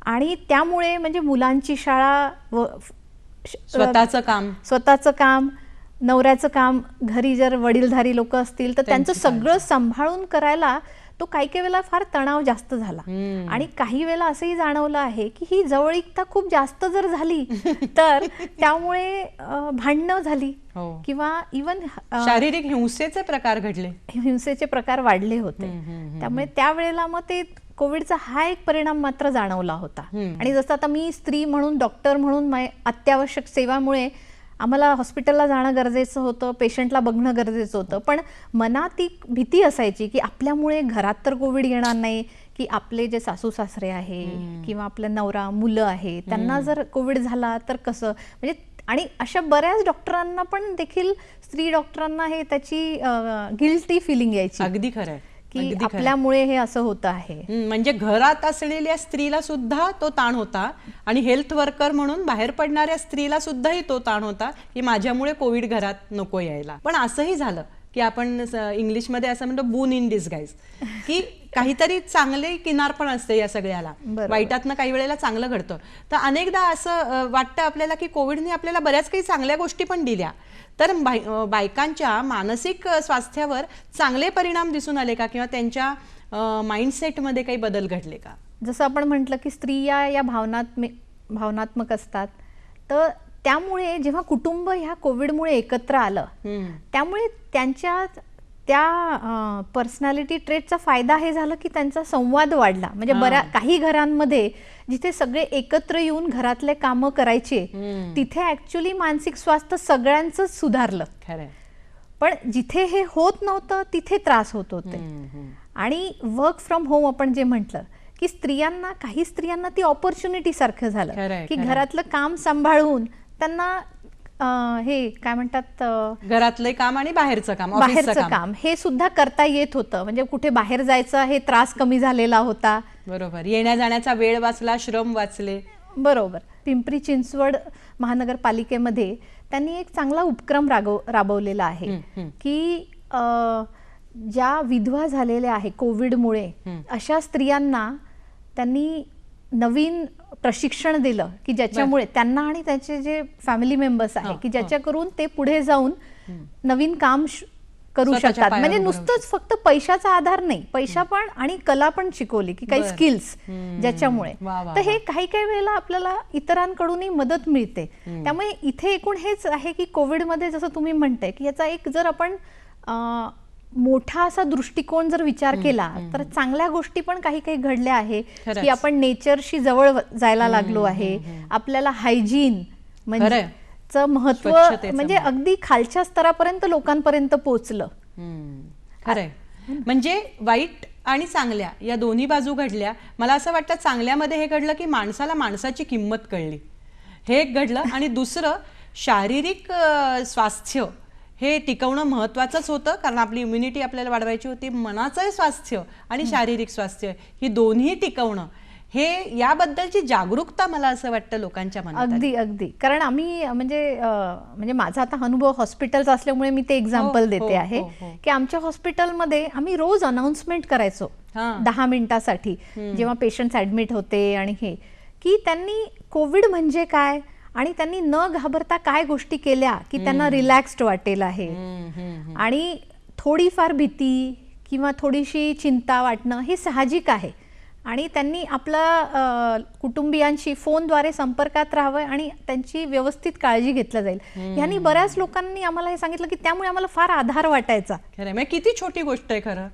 S2: आणि त्यामुळे म्हणजे मुलांची शाळा, स्वतःचं काम, नवऱ्याचं काम, घरी जर वडीलधारी लोक असतील तर त्यांचं सगळं सांभाळून करायला तो काही वेळेला फार तणाव जास्त झाला. आणि काही वेळेला असंही जाणवलं आहे की ही जवळीकता खूप जास्त जर झाली तर त्यामुळे भांडणं झाली किंवा इवन
S1: शारीरिक हिंसेचे प्रकार घडले,
S2: हिंसेचे प्रकार वाढले होते. त्यामुळे त्यावेळेला मग ते कोविडचा हा एक परिणाम मात्र जाणवला होता. आणि जसं आता मी स्त्री म्हणून, डॉक्टर म्हणून अत्यावश्यक सेवामुळे आम्हाला हॉस्पिटलला जाणं गरजेचं होतं, पेशंटला बघणं गरजेचं होतं, पण मनात एक भीती असायची की आपल्यामुळे घरात तर कोविड येणार नाही, की आपले जे सासू सासरे आहे किंवा आपला नवरा, मुलं आहे, त्यांना जर कोविड झाला तर कसं. म्हणजे आणि अशा बऱ्याच डॉक्टरांना पण देखील, स्त्री डॉक्टरांना हे त्याची गिल्टी फिलिंग यायची.
S1: अगदी खरं आहे
S2: की आपल्यामुळे हे असं होत आहे.
S1: म्हणजे घरात असलेल्या स्त्रीला सुद्धा तो ताण होता आणि हेल्थ वर्कर म्हणून बाहेर पडणाऱ्या स्त्रीला सुद्धाही तो ताण होता की माझ्यामुळे कोविड घरात नको यायला. पण असंही झालं की आपण इंग्लिशमध्ये असं म्हणतो बून इन डिस्गाईज, की काहीतरी चांगले किनार पण असते या सगळ्याला, वाईटातनं काही वेळेला चांगलं घडतं. तर अनेकदा असं वाटतं आपल्याला की कोविडने आपल्याला बऱ्याच काही चांगल्या गोष्टी पण दिल्या, तर बायकांच्या मानसिक स्वास्थ्यावर चांगले परिणाम दिसून आले का, किंवा त्यांच्या माइंडसेटमध्ये काही बदल घडले का?
S2: जसं आपण म्हटलं की स्त्रिया या भावनात्मक असतात, तर त्यामुळे जेव्हा कुटुंब ह्या कोविडमुळे एकत्र आलं त्यामुळे त्यांच्या त्या पर्सनॅलिटी ट्रेटचा फायदा हे झालं की त्यांचा संवाद वाढला. म्हणजे काही घरांमध्ये जिथे सगळे एकत्र येऊन घरातले कामं करायचे तिथे ऍक्च्युली मानसिक स्वास्थ्य सगळ्यांचंच सुधारलं. पण जिथे हे होत नव्हतं तिथे त्रास होत होते. आणि वर्क फ्रॉम होम आपण जे म्हटलं की स्त्रियांना, काही स्त्रियांना ती ऑपॉर्च्युनिटी सारखं झालं की घरातलं काम सांभाळून त्यांना हे काय म्हणतात,
S1: घरातले काम आणि बाहेरचं काम
S2: हे सुद्धा करता येत होतं. म्हणजे कुठे बाहेर जायचा हे त्रास कमी झालेला होता.
S1: बरोबर, येण्या जाण्याचा वेळ वाचला, श्रम वाचले.
S2: बरोबर. पिंपरी चिंचवड महानगरपालिकेमध्ये त्यांनी एक चांगला उपक्रम राबवलेला आहे की ज्या विधवा झालेल्या आहे कोविडमुळे अशा स्त्रियांना त्यांनी नवीन प्रशिक्षण दिलं की ज्याच्यामुळे त्यांना आणि त्याचे जे फॅमिली मेंबर्स आहे की ज्याच्याकरून ते पुढे जाऊन नवीन काम करू शकतात. म्हणजे नुसतंच फक्त पैशाचा आधार नाही, पैसा पण आणि कला पण शिकवली की काही स्किल्स ज्याच्यामुळे. तर हे काही वेळेला आपल्याला इतरांकडूनही मदत मिळते. त्यामुळे इथे एकूण हेच आहे की कोविडमध्ये जसं तुम्ही म्हणताय की याचा एक जर आपण मोठा असा दृष्टिकोन जर विचार केला तर चांगल्या गोष्टी पण काही घडल्या आहे की आपण नेचरशी जवळ जायला लागलो आहे. आपल्याला हायजीन म्हणजे महत्व म्हणजे अगदी खालच्या स्तरापर्यंत लोकांपर्यंत पोहोचलं.
S1: खरंय. म्हणजे वाईट आणि चांगल्या या दोन्ही बाजू घडल्या. मला असं वाटतं चांगल्यामध्ये हे घडलं की माणसाला माणसाची किंमत कळली, हे एक घडलं. आणि दुसरं, शारीरिक स्वास्थ्य हे टिकवणं महत्त्वाचंच होतं, कारण आपली इम्युनिटी आपल्याला वाढवायची होती. मनाचं स्वास्थ्य आणि शारीरिक स्वास्थ्य ही दोन्ही टिकवणं, हे याबद्दलची जागरूकता मला असं वाटतं लोकांच्या मनात.
S2: अगदी. कारण आम्ही म्हणजे माझा आता अनुभव हॉस्पिटलचा असल्यामुळे मी ते एक्झाम्पल देते आहे की आमच्या हॉस्पिटलमध्ये आम्ही रोज अनाउन्समेंट करायचो 10 मिनिटासाठी जेव्हा पेशंट्स ऍडमिट होते, आणि हे की त्यांनी कोविड म्हणजे काय आणि त्यांनी न घाबरता काय गोष्टी केल्या की त्यांना रिलॅक्स्ड वाटेल आहे. आणि थोडीफार भीती किंवा थोडीशी चिंता वाटणं हे साहजिक आहे आणि त्यांनी आपला कुटुंबियांशी फोनद्वारे संपर्कात राहावं आणि त्यांची व्यवस्थित काळजी घेतली जाईल. ह्यांनी बऱ्याच लोकांनी आम्हाला हे सांगितलं की त्यामुळे आम्हाला फार आधार वाटायचा.
S1: खरं म्हणजे किती छोटी गोष्ट आहे खरं,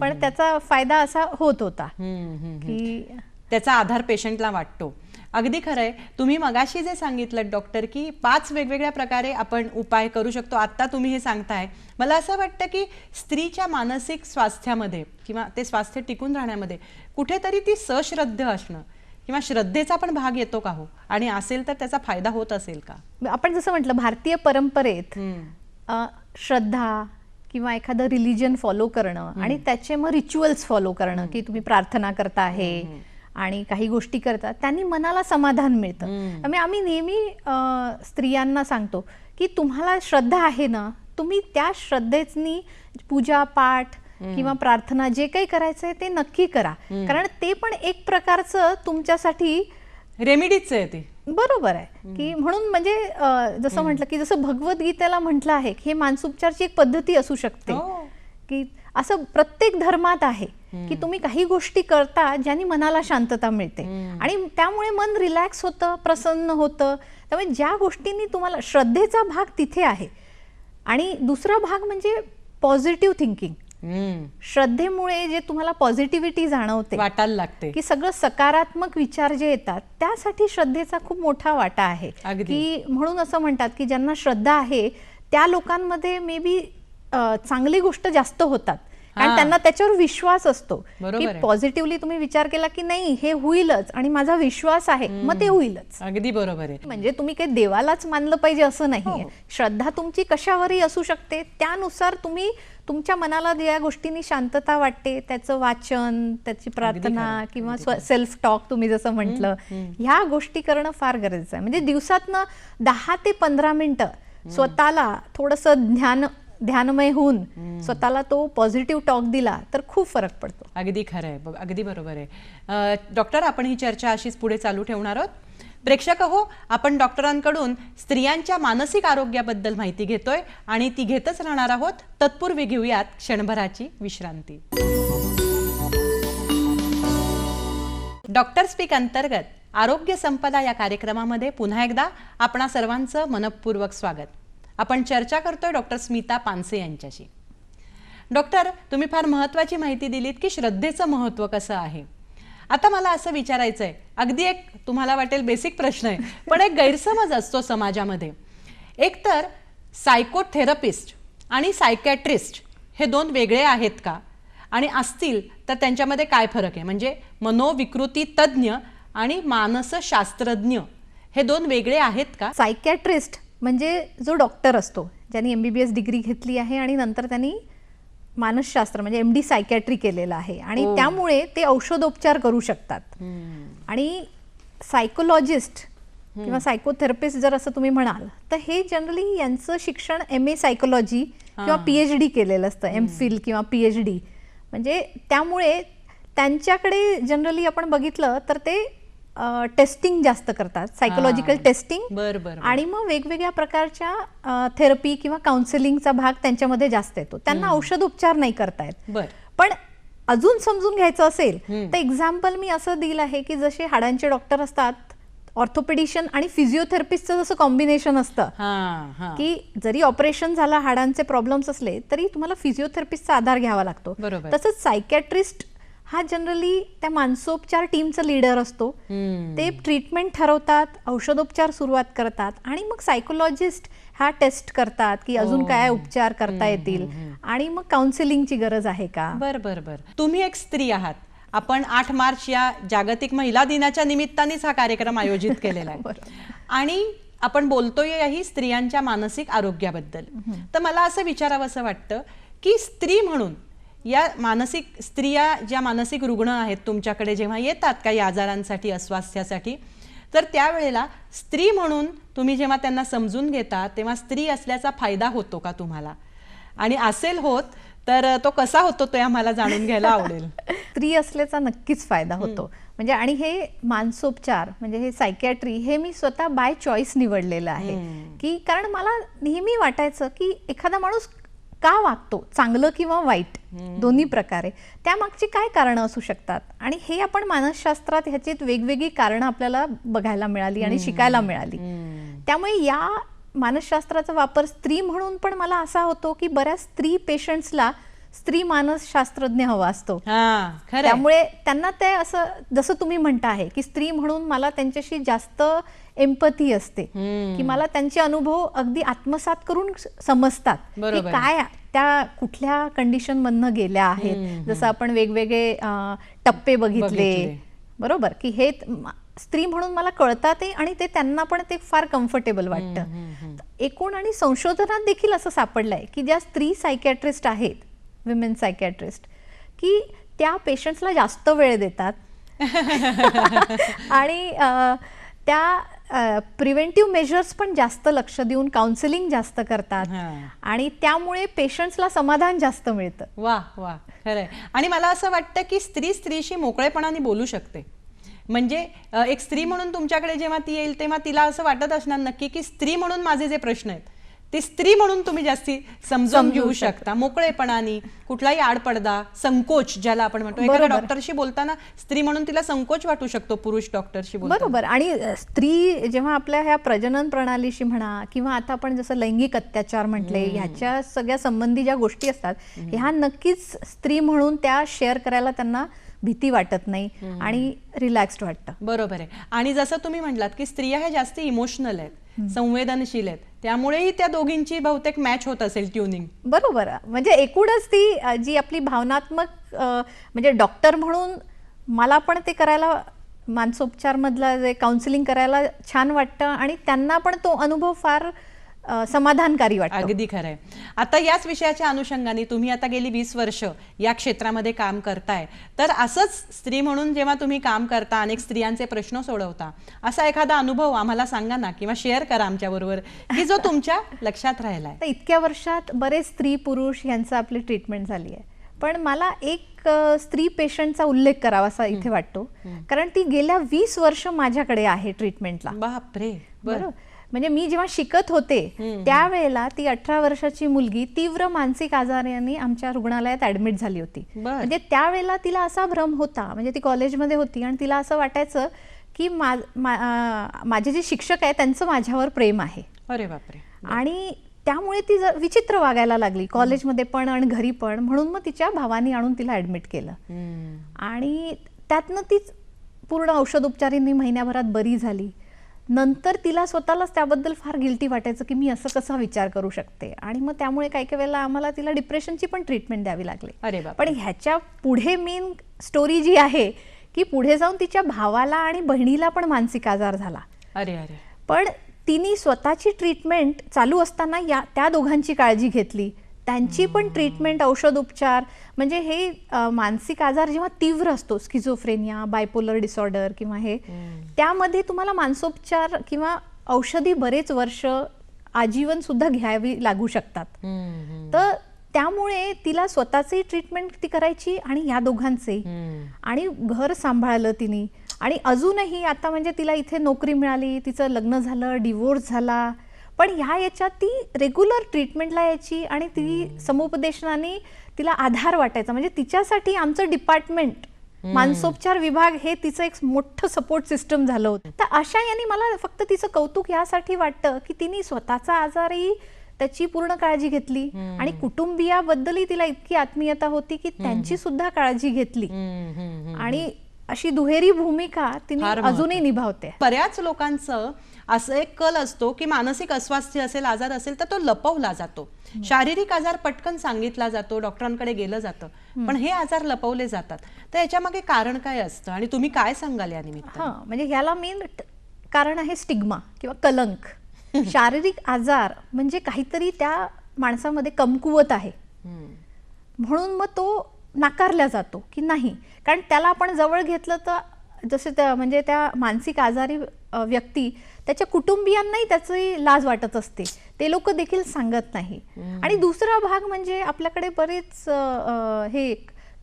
S2: पण त्याचा फायदा असा होत होता की
S1: त्याचा आधार पेशंटला वाटतो. अगदी खरंय. तुम्ही मगाशी जे सांगितलं डॉक्टर की 5 वेगवेगळ्या प्रकारे आपण उपाय करू शकतो, आता तुम्ही हे सांगताय, मला असं वाटतं की स्त्रीच्या मानसिक स्वास्थ्यामध्ये किंवा ते स्वास्थ्य टिकून राहण्यामध्ये कुठेतरी ती सश्रद्ध असणं किंवा श्रद्धेचा पण भाग येतो का हो, आणि असेल तर त्याचा फायदा होत असेल का?
S2: आपण जसं म्हटलं भारतीय परंपरेत श्रद्धा किंवा एखादं रिलिजन फॉलो करणं आणि त्याचे मग रिच्युअल्स फॉलो करणं की तुम्ही प्रार्थना करता आहे आणि काही गोष्टी करतात, त्यांनी मनाला समाधान मिळतं. आम्ही नेहमी स्त्रियांना सांगतो की तुम्हाला श्रद्धा आहे ना, तुम्ही त्या श्रद्धेनी पूजा पाठ किंवा प्रार्थना जे काही करायचंय ते नक्की करा, कारण ते पण एक प्रकारचं तुमच्यासाठी
S1: रेमेडीच आहे ते.
S2: बरोबर आहे की म्हणून म्हणजे जसं म्हटलं की जसं भगवद्गीतेला म्हटलं आहे की हे मानसोपचारची एक पद्धती असू शकते की असं प्रत्येक धर्मात आहे की तुम्ही काही गोष्टी करता ज्यांनी मनाला शांतता मिळते आणि त्यामुळे मन रिलॅक्स होतं, प्रसन्न होतं. त्यामुळे ज्या गोष्टींनी तुम्हाला श्रद्धेचा भाग तिथे आहे. आणि दुसरा भाग म्हणजे पॉझिटिव्ह थिंकिंग. श्रद्धेमुळे जे तुम्हाला पॉझिटिव्हिटी जाणवते,
S1: वाटायला लागते
S2: की सगळं सकारात्मक विचार जे येतात, त्यासाठी श्रद्धेचा खूप मोठा वाटा आहे. की म्हणून असं म्हणतात की ज्यांना श्रद्धा आहे त्या लोकांमध्ये मे बी चांगली गोष्ट जास्त होतात कारण त्यांना त्याच्यावर विश्वास असतो की पॉझिटिव्हली तुम्ही विचार केला की नाही हे होईलच आणि माझा विश्वास आहे, मग ते होईलच.
S1: अगदी बरोबर आहे.
S2: म्हणजे तुम्ही काही देवालाच मानलं पाहिजे असं नाहीये. श्रद्धा तुमची कशावरही असू शकते, त्यानुसार तुम्ही तुमच्या मनाला ज्या गोष्टींनी शांतता वाटते त्याचं वाचन, त्याची प्रार्थना किंवा सेल्फ टॉक तुम्ही जसं म्हटलं, ह्या गोष्टी करणं फार गरजेचं आहे. म्हणजे दिवसातनं 10 ते 15 मिनिटं स्वतःला थोडंसं ध्यानमय होऊन स्वतःला तो पॉझिटिव्ह टॉक दिला तर खूप फरक पडतो.
S1: अगदी खरं आहे, अगदी बरोबर आहे. डॉक्टर, आपण ही चर्चा अशीच पुढे चालू ठेवणार आहोत. प्रेक्षक हो, आपण डॉक्टरांकडून स्त्रियांच्या मानसिक आरोग्याबद्दल माहिती घेतोय आणि ती घेतच राहणार आहोत. तत्पूर्वी घेऊयात क्षणभराची विश्रांती. डॉक्टर स्पीक अंतर्गत आरोग्य संपदा या कार्यक्रमामध्ये पुन्हा एकदा आपणा सर्वांचं मनपूर्वक स्वागत. आपण चर्चा करतोय डॉक्टर स्मिता पानसे यांच्याशी. डॉक्टर, तुम्ही फार महत्त्वाची माहिती दिलीत की श्रद्धेचं महत्त्व कसं आहे. आता मला असं विचारायचं आहे, अगदी एक तुम्हाला वाटेल बेसिक प्रश्न आहे, पण एक गैरसमज असतो समाजामध्ये. एक तर सायकोथेरपिस्ट आणि सायकॅट्रिस्ट हे 2 वेगळे आहेत का, आणि असतील तर त्यांच्यामध्ये काय फरक आहे? म्हणजे मनोविकृती तज्ज्ञ आणि मानसशास्त्रज्ञ हे 2 वेगळे आहेत का?
S2: सायकॅट्रिस्ट म्हणजे जो डॉक्टर असतो, ज्यांनी MBBS डिग्री घेतली आहे आणि नंतर त्यांनी मानसशास्त्र म्हणजे MD सायकॅट्री केलेलं आहे आणि त्यामुळे ते औषधोपचार करू शकतात. आणि सायकोलॉजिस्ट किंवा सायकोथेरपिस्ट जर असं तुम्ही म्हणाल तर हे जनरली यांचं शिक्षण MA सायकोलॉजी किंवा PhD केलेलं असतं, MPhil किंवा PhD. म्हणजे त्यामुळे त्यांच्याकडे जनरली आपण बघितलं तर ते टेस्टिंग जास्त करतात, सायकोलॉजिकल टेस्टिंग, आणि मग वेगवेगळ्या प्रकारच्या थेरपी किंवा काउन्सिलिंगचा भाग त्यांच्यामध्ये जास्त येतो. त्यांना औषधोपचार नाही करता येत. पण अजून समजून घ्यायचं असेल तर एक्झाम्पल मी असं दिलं आहे की जसे हाडांचे डॉक्टर असतात, ऑर्थोपेडिशियन आणि फिजिओथेरपिस्टचं जसं कॉम्बिनेशन असतं की जरी ऑपरेशन झालं, हाडांचे प्रॉब्लेम्स असले तरी तुम्हाला फिजिओथेरपिस्टचा आधार घ्यावा लागतो. तसंच सायकॅट्रिस्ट हा जनरली त्या मानसोपचार टीमचा लीडर असतो. ते ट्रीटमेंट ठरवतात, औषधोपचार सुरुवात करतात आणि मग सायकोलॉजिस्ट हा टेस्ट करतात की अजून काय उपचार करता येतील आणि मग काउन्सिलिंगची गरज आहे का.
S1: बर. तुम्ही एक स्त्री आहात. आपण 8 मार्च या जागतिक महिला दिनाच्या निमित्तानेच हा कार्यक्रम आयोजित केलेला आहे आणि आपण बोलतोय स्त्रियांच्या मानसिक आरोग्याबद्दल. तर मला असं विचारावंसं वाटतं की स्त्री म्हणून या स्त्रिया ज्या मानसिक रुग्ण आहेत तुमच्याकडे जेव्हा येतात काही आजारांसाठी, अस्वास्थ्यासाठी, तर त्यावेळेला स्त्री म्हणून तुम्ही जेव्हा त्यांना समजून घेता तेव्हा स्त्री असल्याचा फायदा होतो का तुम्हाला, आणि असेल होत तर तो कसा होतो ते आम्हाला जाणून घ्यायला आवडेल.
S2: स्त्री असल्याचा नक्कीच फायदा होतो. म्हणजे आणि हे मानसोपचार म्हणजे हे सायकॅट्री हे मी स्वतः बाय चॉईस निवडलेलं आहे की कारण मला नेहमी वाटायचं की एखादा माणूस का वागतो, चांगलं किंवा वाईट, दोन्ही प्रकारे. त्यामागची काय कारणं असू शकतात आणि हे आपण मानसशास्त्रात ह्याची वेगवेगळी कारणं आपल्याला बघायला मिळाली आणि शिकायला मिळाली. त्यामुळे या मानसशास्त्राचा वापर स्त्री म्हणून पण मला असा होतो की बऱ्याच स्त्री पेशंट्सला स्त्री मानसशास्त्रज्ञ हवा असतो. त्यामुळे त्यांना ते असं जसं तुम्ही म्हणता आहे की स्त्री म्हणून मला त्यांच्याशी जास्त एम्पथी असते की मला त्यांचे अनुभव अगदी आत्मसात करून समजतात की काय त्या कुठल्या कंडिशन मधनं गेल्या आहेत. जसं आपण वेगवेगळे टप्पे बघितले बरोबर की हे स्त्री म्हणून मला कळतात आणि ते त्यांना पण ते फार कम्फर्टेबल वाटतं. एकूण आणि संशोधनात देखील असं सापडलंय की ज्या स्त्री सायकॅट्रिस्ट आहेत, विमेन सायकॅट्रिस्ट, की त्या पेशंट्सला जास्त वेळ देतात आणि त्या प्रिव्हेंटिव्ह मेजर्स पण जास्त लक्ष देऊन काउन्सिलिंग जास्त करतात आणि त्यामुळे पेशंट्सला समाधान जास्त मिळतं.
S1: वा वा, खरंय. आणि मला असं वाटतं की स्त्री स्त्रीशी मोकळेपणाने बोलू शकते. म्हणजे एक स्त्री म्हणून तुमच्याकडे जेव्हा ती येईल तेव्हा तिला असं वाटत असणार नक्की की स्त्री म्हणून माझे जे प्रश्न आहेत ते स्त्री म्हणून तुम्ही जास्ती समजून घेऊ शकता मोकळेपणाने. कुठलाही आडपडदा, संकोच ज्याला आपण म्हणतो, एखाद्या डॉक्टरशी बोलताना स्त्री म्हणून तिला संकोच वाटू शकतो पुरुष डॉक्टरशी बोलताना.
S2: बरोबर. आणि स्त्री जेव्हा आपल्या ह्या प्रजनन प्रणालीशी म्हणा किंवा आता आपण जसं लैंगिक अत्याचार म्हटले, ह्याच्या सगळ्या संबंधी ज्या गोष्टी असतात ह्या नक्कीच स्त्री म्हणून त्या शेअर करायला त्यांना भीती वाटत नाही आणि रिलॅक्स्ड वाटतं.
S1: बरोबर आहे. आणि जसं तुम्ही म्हटलात की स्त्रिया ह्या जास्त इमोशनल आहेत, संवेदनशील आहेत, त्यामुळेही त्या दोघींची बहुतेक मॅच होत असेल ट्युनिंग.
S2: बरोबर. म्हणजे एकूणच ती जी आपली भावनात्मक म्हणजे डॉक्टर म्हणून मला पण ते करायला मानसोपचार मधला जे काउन्सिलिंग करायला छान वाटतं आणि त्यांना पण तो अनुभव फार समाधानकारी वाटतं.
S1: अगदी खरंय. आता याच विषयाच्या अनुषंगाने तुम्ही आता गेली 20 वर्ष या क्षेत्रामध्ये काम करताय, तर असंच स्त्री म्हणून जेव्हा तुम्ही काम करता, अनेक स्त्रियांचे प्रश्न सोडवता, असा एखादा अनुभव आम्हाला सांगा ना किंवा शेअर करा आमच्या बरोबर की जो तुमच्या लक्षात राहिलाय.
S2: तर इतक्या वर्षात बरेच स्त्री पुरुष यांचं आपली ट्रीटमेंट झाली आहे, पण मला एक स्त्री पेशंटचा उल्लेख करावासा इथे वाटतो, कारण ती गेल्या 20 वर्ष माझ्याकडे आहे ट्रीटमेंटला.
S1: बापरे. बरं.
S2: म्हणजे मी जेव्हा शिकत होते त्यावेळेला ती 18 वर्षाची मुलगी तीव्र मानसिक आजाराने आमच्या रुग्णालयात ऍडमिट झाली होती. म्हणजे त्यावेळेला तिला असा भ्रम होता, म्हणजे ती कॉलेजमध्ये होती आणि तिला असं वाटायचं की माझे जे शिक्षक आहे त्यांचं माझ्यावर प्रेम आहे.
S1: अरे बापरे.
S2: आणि त्यामुळे ती विचित्र वागायला लागली कॉलेजमध्ये पण आणि घरी पण. म्हणून मग तिच्या भावानी आणून तिला ऍडमिट केलं आणि त्यातनं तीच पूर्ण औषधोपचारांनी महिन्याभरात बरी झाली. नंतर तिला स्वतःलाच त्याबद्दल फार गिल्टी वाटायचं की मी असं कसा विचार करू शकते, आणि मग त्यामुळे काही काही वेळेला आम्हाला तिला डिप्रेशनची पण ट्रीटमेंट द्यावी लागली. पण ह्याच्या पुढे मेन स्टोरी जी आहे की पुढे जाऊन तिच्या भावाला आणि बहिणीला पण मानसिक आजार झाला.
S1: अरे अरे.
S2: पण तिने स्वतःची ट्रीटमेंट चालू असताना त्या दोघांची काळजी घेतली, त्यांची पण ट्रीटमेंट, औषधोपचार. म्हणजे हे मानसिक आजार जेव्हा तीव्र असतो, स्किझोफ्रेनिया, बायपोलर डिसऑर्डर किंवा हे, त्यामध्ये तुम्हाला मानसोपचार किंवा औषधी बरेच वर्ष आजीवन सुद्धा घ्यावी लागू शकतात. तर त्यामुळे तिला स्वतःची ट्रीटमेंट ती करायची आणि या दोघांचे, आणि घर सांभाळलं तिने. आणि अजूनही आता म्हणजे तिला इथे नोकरी मिळाली, तिचं लग्न झालं, डिवोर्स झाला, पण ह्या याच्यात ती रेग्युलर ट्रीटमेंटला यायची आणि ती समुपदेशनाने तिला आधार वाटायचा. म्हणजे तिच्यासाठी आमचं डिपार्टमेंट, मानसोपचार विभाग, हे तिचं एक मोठं सपोर्ट सिस्टम झालं होतं. तर अशा यांनी मला फक्त तिचं कौतुक यासाठी वाटतं की तिने स्वतःचा आजारही त्याची पूर्ण काळजी घेतली आणि कुटुंबियाबद्दलही तिला इतकी आत्मीयता होती की त्यांची सुद्धा काळजी घेतली. आणि अशी दुहेरी भूमिका तिने अजूनही निभावते.
S1: बऱ्याच लोकांचं असं एक कल असतो की मानसिक अस्वास्थ्य असेल, आजार असेल तर तो लपवला जातो. शारीरिक आजार पटकन सांगितला जातो, डॉक्टरांकडे गेलं जातं, पण हे आजार लपवले जातात. तर याच्या मागे कारण काय असतं आणि तुम्ही काय सांगाल या निमित्ताने?
S2: म्हणजे ह्याला मेन कारण आहे स्टिग्मा किंवा कलंक. शारीरिक आजार म्हणजे काहीतरी त्या माणसामध्ये कमकुवत आहे म्हणून मग तो नाकारला जातो की नाही. कारण त्याला आपण जवळ घेतलं तर जसे म्हणजे त्या मानसिक आजारी व्यक्ती, त्याच्या कुटुंबियांनाही त्याची लाज वाटत असते, ते लोक देखील सांगत नाही. आणि दुसरा भाग म्हणजे आपल्याकडे बरेच हे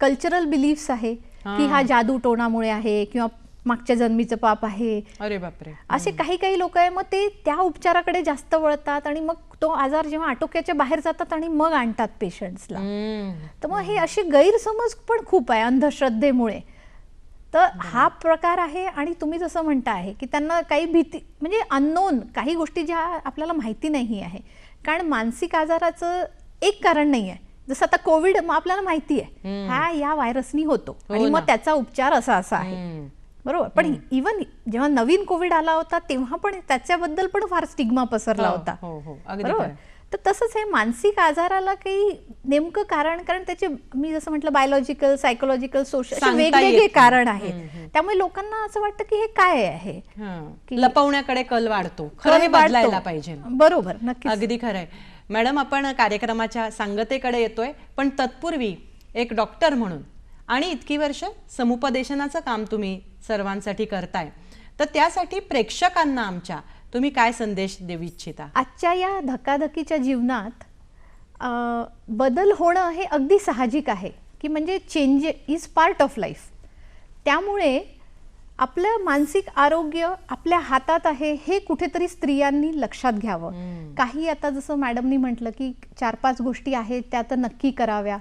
S2: कल्चरल बिलीफ्स आहे की हा जादू टोणामुळे आहे किंवा मागच्या जन्मीचं पाप आहे,
S1: अरे बापरे.
S2: असे काही काही लोक आहे, मग ते त्या उपचाराकडे जास्त वळतात आणि मग तो आजार जेव्हा आटोक्याच्या बाहेर जातात आणि मग आणतात पेशंट्सला. तर मग हे असे गैरसमज पण खूप आहे अंधश्रद्धेमुळे. तर हा प्रकार आहे. आणि तुम्ही जसं म्हणता आहे की त्यांना काही भीती, म्हणजे अननोन काही गोष्टी ज्या आपल्याला माहिती नाही आहे. कारण मानसिक आजाराचं एक कारण नाही आहे. जसं आता कोविड आपल्याला माहिती आहे हा या व्हायरसनी होतो आणि मग त्याचा उपचार असा असा आहे, बरोबर. पण इवन जेव्हा नवीन कोविड आला होता तेव्हा पण त्याच्याबद्दल पण फार स्टिग्मा पसरला होता, बरोबर. तर तसंच हे मानसिक आजाराला काही नेमकं कारण, कारण त्याचे मी जसं म्हटलं बायोलॉजिकल, सायकोलॉजिकल, सोशल वेगवेगळे कारण आहेत. त्यामुळे लोकांना असं वाटतं की हे काय आहे,
S1: लपवण्याकडे कल वाढतो. खरं हे बदलायला पाहिजे.
S2: बरोबर, नक्की,
S1: अगदी खरंय. मॅडम, आपण कार्यक्रमाच्या सांगतेकडे येतोय, पण तत्पूर्वी एक डॉक्टर म्हणून आणि इतकी वर्ष समुपदेशनाचं काम तुम्ही सर्वांसाठी करताय, तर त्यासाठी प्रेक्षकांना आमच्या तुम्ही काय संदेश देऊ इच्छिता?
S2: आजच्या या धकाधकीच्या जीवनात बदल होणं हे अगदी साहजिक आहे, की म्हणजे change is part of life. त्यामुळे आपलं मानसिक आरोग्य आपल्या हातात आहे हे कुठेतरी स्त्रियांनी लक्षात घ्यावं. काही आता जसं मॅडमनी म्हटलं की 4-5 गोष्टी आहेत त्या तर नक्की कराव्या,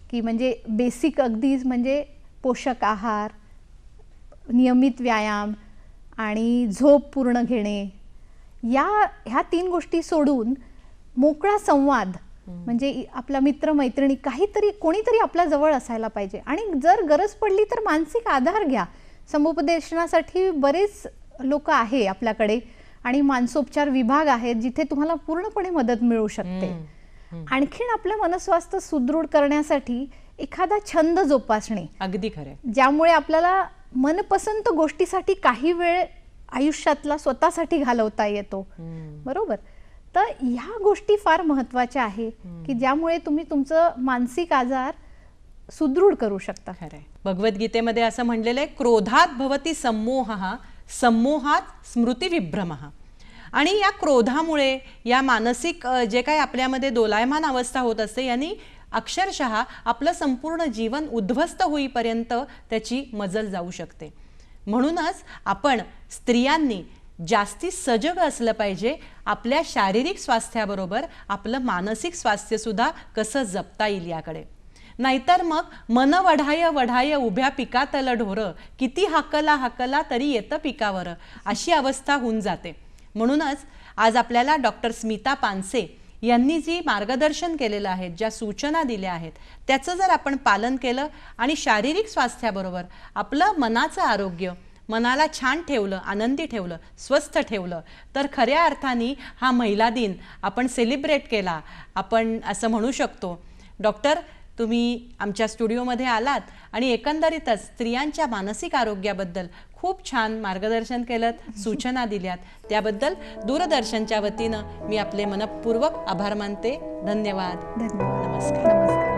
S2: की म्हणजे बेसिक अगदीच म्हणजे पोषक आहार, नियमित व्यायाम आणि झोप पूर्ण घेणे. ह्या 3 गोष्टी सोडून मोकळा संवाद, म्हणजे आपला मित्रमैत्रिणी काहीतरी कोणीतरी आपल्या जवळ असायला पाहिजे. आणि जर गरज पडली तर मानसिक आधार घ्या. समुपदेशनासाठी बरेच लोक आहे आपल्याकडे आणि मानसोपचार विभाग आहेत जिथे तुम्हाला पूर्णपणे मदत मिळू शकते. आणखीन आपलं मनस्वास्थ्य सुदृढ करण्यासाठी एखादा छंद जोपासणे,
S1: अगदी खरं,
S2: ज्यामुळे आपल्याला मनपसंत गोष्टीसाठी काही वेळ आयुष्यातला स्वतःसाठी घालवता येतो, बरोबर. तर ह्या गोष्टी फार महत्वाच्या आहे की ज्यामुळे तुम्ही तुमचं मानसिक आजार सुदृढ करू शकता.
S1: खरंय. भगवद्गीतेमध्ये असं म्हणलेलं आहे, क्रोधात भवती सम्मोहः, सम्मोहात स्मृतिविभ्रमः. आणि या क्रोधामुळे या मानसिक जे काही आपल्यामध्ये दोलायमान अवस्था होत असते यांनी अक्षरशः आपलं संपूर्ण जीवन उद्ध्वस्त होईपर्यंत त्याची मजल जाऊ शकते. म्हणूनच आपण स्त्रियांनी जास्ती सजग असलं पाहिजे. आपल्या शारीरिक स्वास्थ्याबरोबर आपलं मानसिक स्वास्थ्य सुद्धा कसं जपता येईल याकडे. नाहीतर मग मन वढाय वढाय उभ्या पिकातलं ढोर, किती हाकला हाकला तरी येतं पिकावर, अशी अवस्था होऊन जाते. म्हणूनच आज आपल्याला डॉक्टर स्मिता पानसे यांनी जी मार्गदर्शन केलेलं आहे, ज्या सूचना दिल्या आहेत, त्याचं जर आपण पालन केलं आणि शारीरिक स्वास्थ्याबरोबर आपलं मनाचं आरोग्य, मनाला छान ठेवलं, आनंदी ठेवलं, स्वस्थ ठेवलं, तर खऱ्या अर्थाने हा महिला दिन आपण सेलिब्रेट केला, आपण असं म्हणू शकतो. डॉक्टर, तुम्ही आमच्या स्टुडिओमध्ये आलात आणि एकंदरीतच स्त्रियांच्या मानसिक आरोग्याबद्दल खूप छान मार्गदर्शन केलं, सूचना दिल्यात, त्याबद्दल दूरदर्शनच्या वतीनं मी आपले मनपूर्वक आभार मानते. धन्यवाद.
S2: धन्यवाद.
S1: नमस्कार.